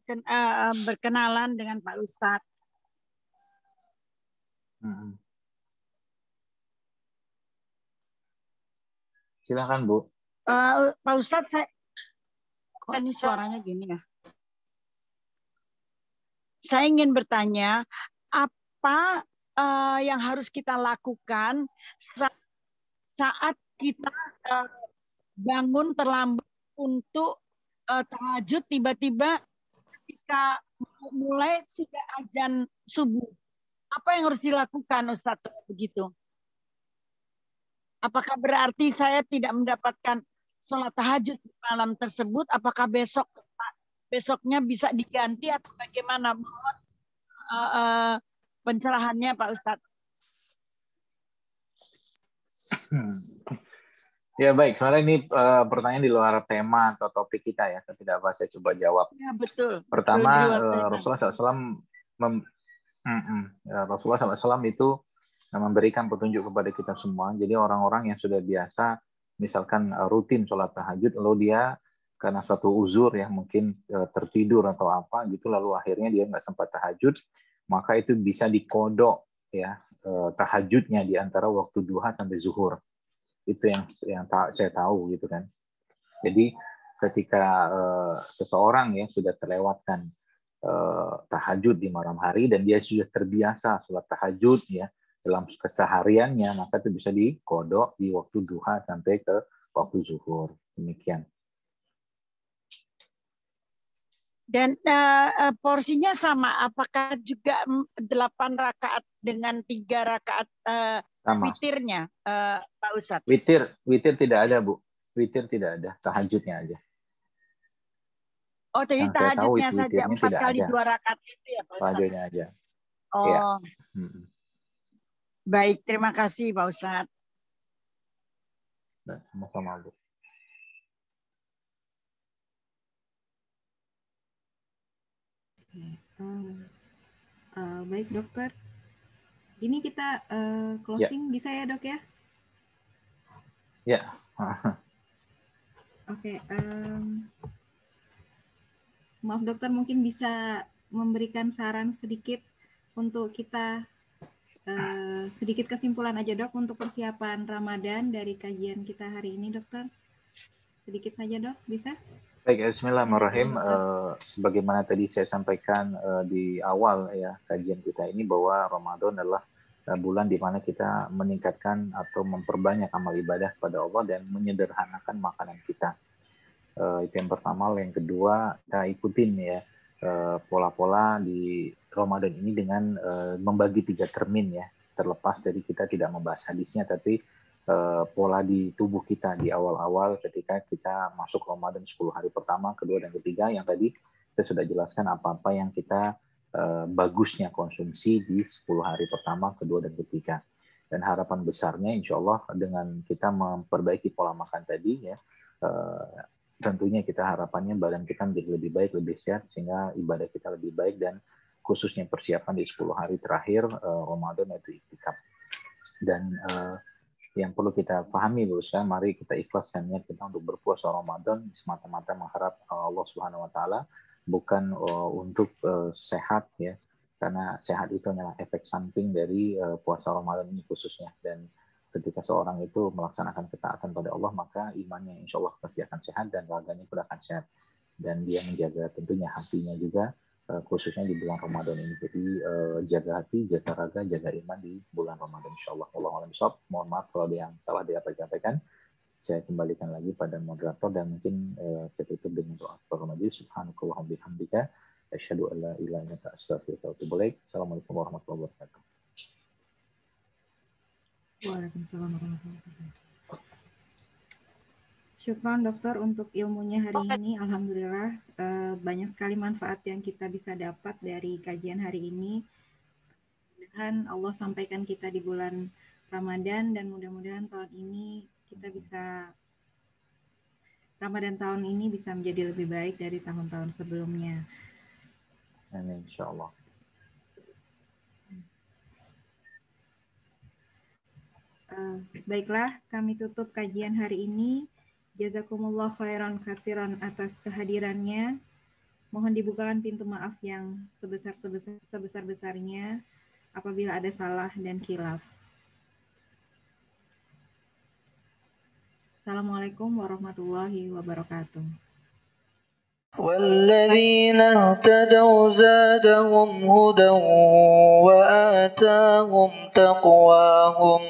[SPEAKER 5] berkenalan dengan Pak Ustadz.
[SPEAKER 2] Silakan Bu.
[SPEAKER 5] Pak Ustadz, kok ini suaranya gini ya? Saya ingin bertanya, apa yang harus kita lakukan saat kita bangun terlambat untuk tahajud, tiba-tiba ketika mulai sudah azan subuh? Apa yang harus dilakukan, Ustadz, begitu? Apakah berarti saya tidak mendapatkan sholat tahajud di malam tersebut? Apakah besoknya bisa diganti atau bagaimana? Mohon pencerahannya, Pak Ustadz.
[SPEAKER 2] Ya baik, sebenarnya ini pertanyaan di luar tema atau topik kita ya. Tidak apa, saya coba jawab.
[SPEAKER 5] Ya betul.
[SPEAKER 2] Pertama,
[SPEAKER 5] betul,
[SPEAKER 2] Rasulullah SAW Rasulullah SAW itu memberikan petunjuk kepada kita semua. Jadi orang-orang yang sudah biasa, misalkan rutin sholat tahajud, lalu dia karena suatu uzur ya, mungkin tertidur atau apa gitu, lalu akhirnya dia nggak sempat tahajud, maka itu bisa dikodok ya tahajudnya di antara waktu duha sampai zuhur. Itu yang saya tahu gitu kan. Jadi ketika seseorang ya sudah terlewatkan tahajud di malam hari dan dia sudah terbiasa sholat tahajud ya dalam kesehariannya, maka itu bisa dikodok di waktu duha sampai ke waktu zuhur. Demikian.
[SPEAKER 5] Dan porsinya sama, apakah juga 8 rakaat dengan 3 rakaat witirnya, Pak Ustadz?
[SPEAKER 2] Witir tidak ada, Bu. Witir tidak ada, tahajudnya aja.
[SPEAKER 5] Oh, jadi tahajudnya saja 4 kali 2 rakaat itu ya, Pak Ustadz?
[SPEAKER 2] Tahajudnya aja.
[SPEAKER 5] Oh,
[SPEAKER 2] ya.
[SPEAKER 5] Baik, terima kasih Pak Ustadz.
[SPEAKER 2] Sama-sama, Bu.
[SPEAKER 4] Baik, Dokter. Ini kita closing bisa ya, Dok ya?
[SPEAKER 2] Ya.
[SPEAKER 4] Oke. Maaf, Dokter, mungkin bisa memberikan saran sedikit untuk kita, sedikit kesimpulan aja, Dok, untuk persiapan Ramadan dari kajian kita hari ini, Dokter. Sedikit saja, Dok, bisa?
[SPEAKER 2] Baik, bismillahirrahmanirrahim. Sebagaimana tadi saya sampaikan di awal ya kajian kita ini, bahwa Ramadan adalah bulan di mana kita meningkatkan atau memperbanyak amal ibadah kepada Allah dan menyederhanakan makanan kita. Itu yang pertama. Yang kedua, kita ikutin ya pola-pola di Ramadan ini dengan membagi 3 termin ya, terlepas dari kita tidak membahas hadisnya, tapi pola di tubuh kita di awal-awal ketika kita masuk Ramadan 10 hari pertama, kedua, dan ketiga, yang tadi saya sudah jelaskan apa-apa yang kita bagusnya konsumsi di 10 hari pertama, kedua, dan ketiga. Dan harapan besarnya insya Allah dengan kita memperbaiki pola makan tadi ya, tentunya kita harapannya badan kita menjadi lebih baik, lebih sehat, sehingga ibadah kita lebih baik, dan khususnya persiapan di 10 hari terakhir Ramadan itu iktikaf. Dan yang perlu kita pahami, berusaha mari kita ikhlaskan niat kita untuk berpuasa Ramadan semata-mata mengharap Allah Subhanahu wa taala, bukan untuk sehat ya, karena sehat itu adalah efek samping dari puasa Ramadan ini khususnya. Dan ketika seorang itu melaksanakan ketaatan pada Allah, maka imannya insya Allah pasti akan sehat dan raganya pun akan sehat. Dan dia menjaga tentunya hatinya juga, khususnya di bulan Ramadan ini. Jadi jaga hati, jaga raga, jaga iman di bulan Ramadan insya Allah. Wallahu a'lam bishawab. Mohon maaf kalau ada yang salah disampaikan. Saya kembalikan lagi pada moderator dan mungkin saya tutup dengan doa kafaratul majlis. Subhanakallahumma bihamdika asyhadu an la ilaha illa anta astaghfiruka wa atubu ilaik. Assalamualaikum warahmatullahi wabarakatuh.
[SPEAKER 4] Waalaikumsalam warahmatullahi wabarakatuh. Syukran dokter untuk ilmunya hari ini. Alhamdulillah banyak sekali manfaat yang kita bisa dapat dari kajian hari ini. Mudah-mudahan Allah sampaikan kita di bulan Ramadan dan mudah-mudahan tahun ini kita bisa Ramadan tahun ini bisa menjadi lebih baik dari tahun-tahun sebelumnya.
[SPEAKER 2] Amin insyaallah.
[SPEAKER 4] Baiklah, kami tutup kajian hari ini. Jazakumullah khairan katsiran atas kehadirannya. Mohon dibukakan pintu maaf yang sebesar-besarnya apabila ada salah dan khilaf. Assalamualaikum warahmatullahi wabarakatuh.
[SPEAKER 1] والذين اهتدوا زادهم هدى وآتاهم تقواهم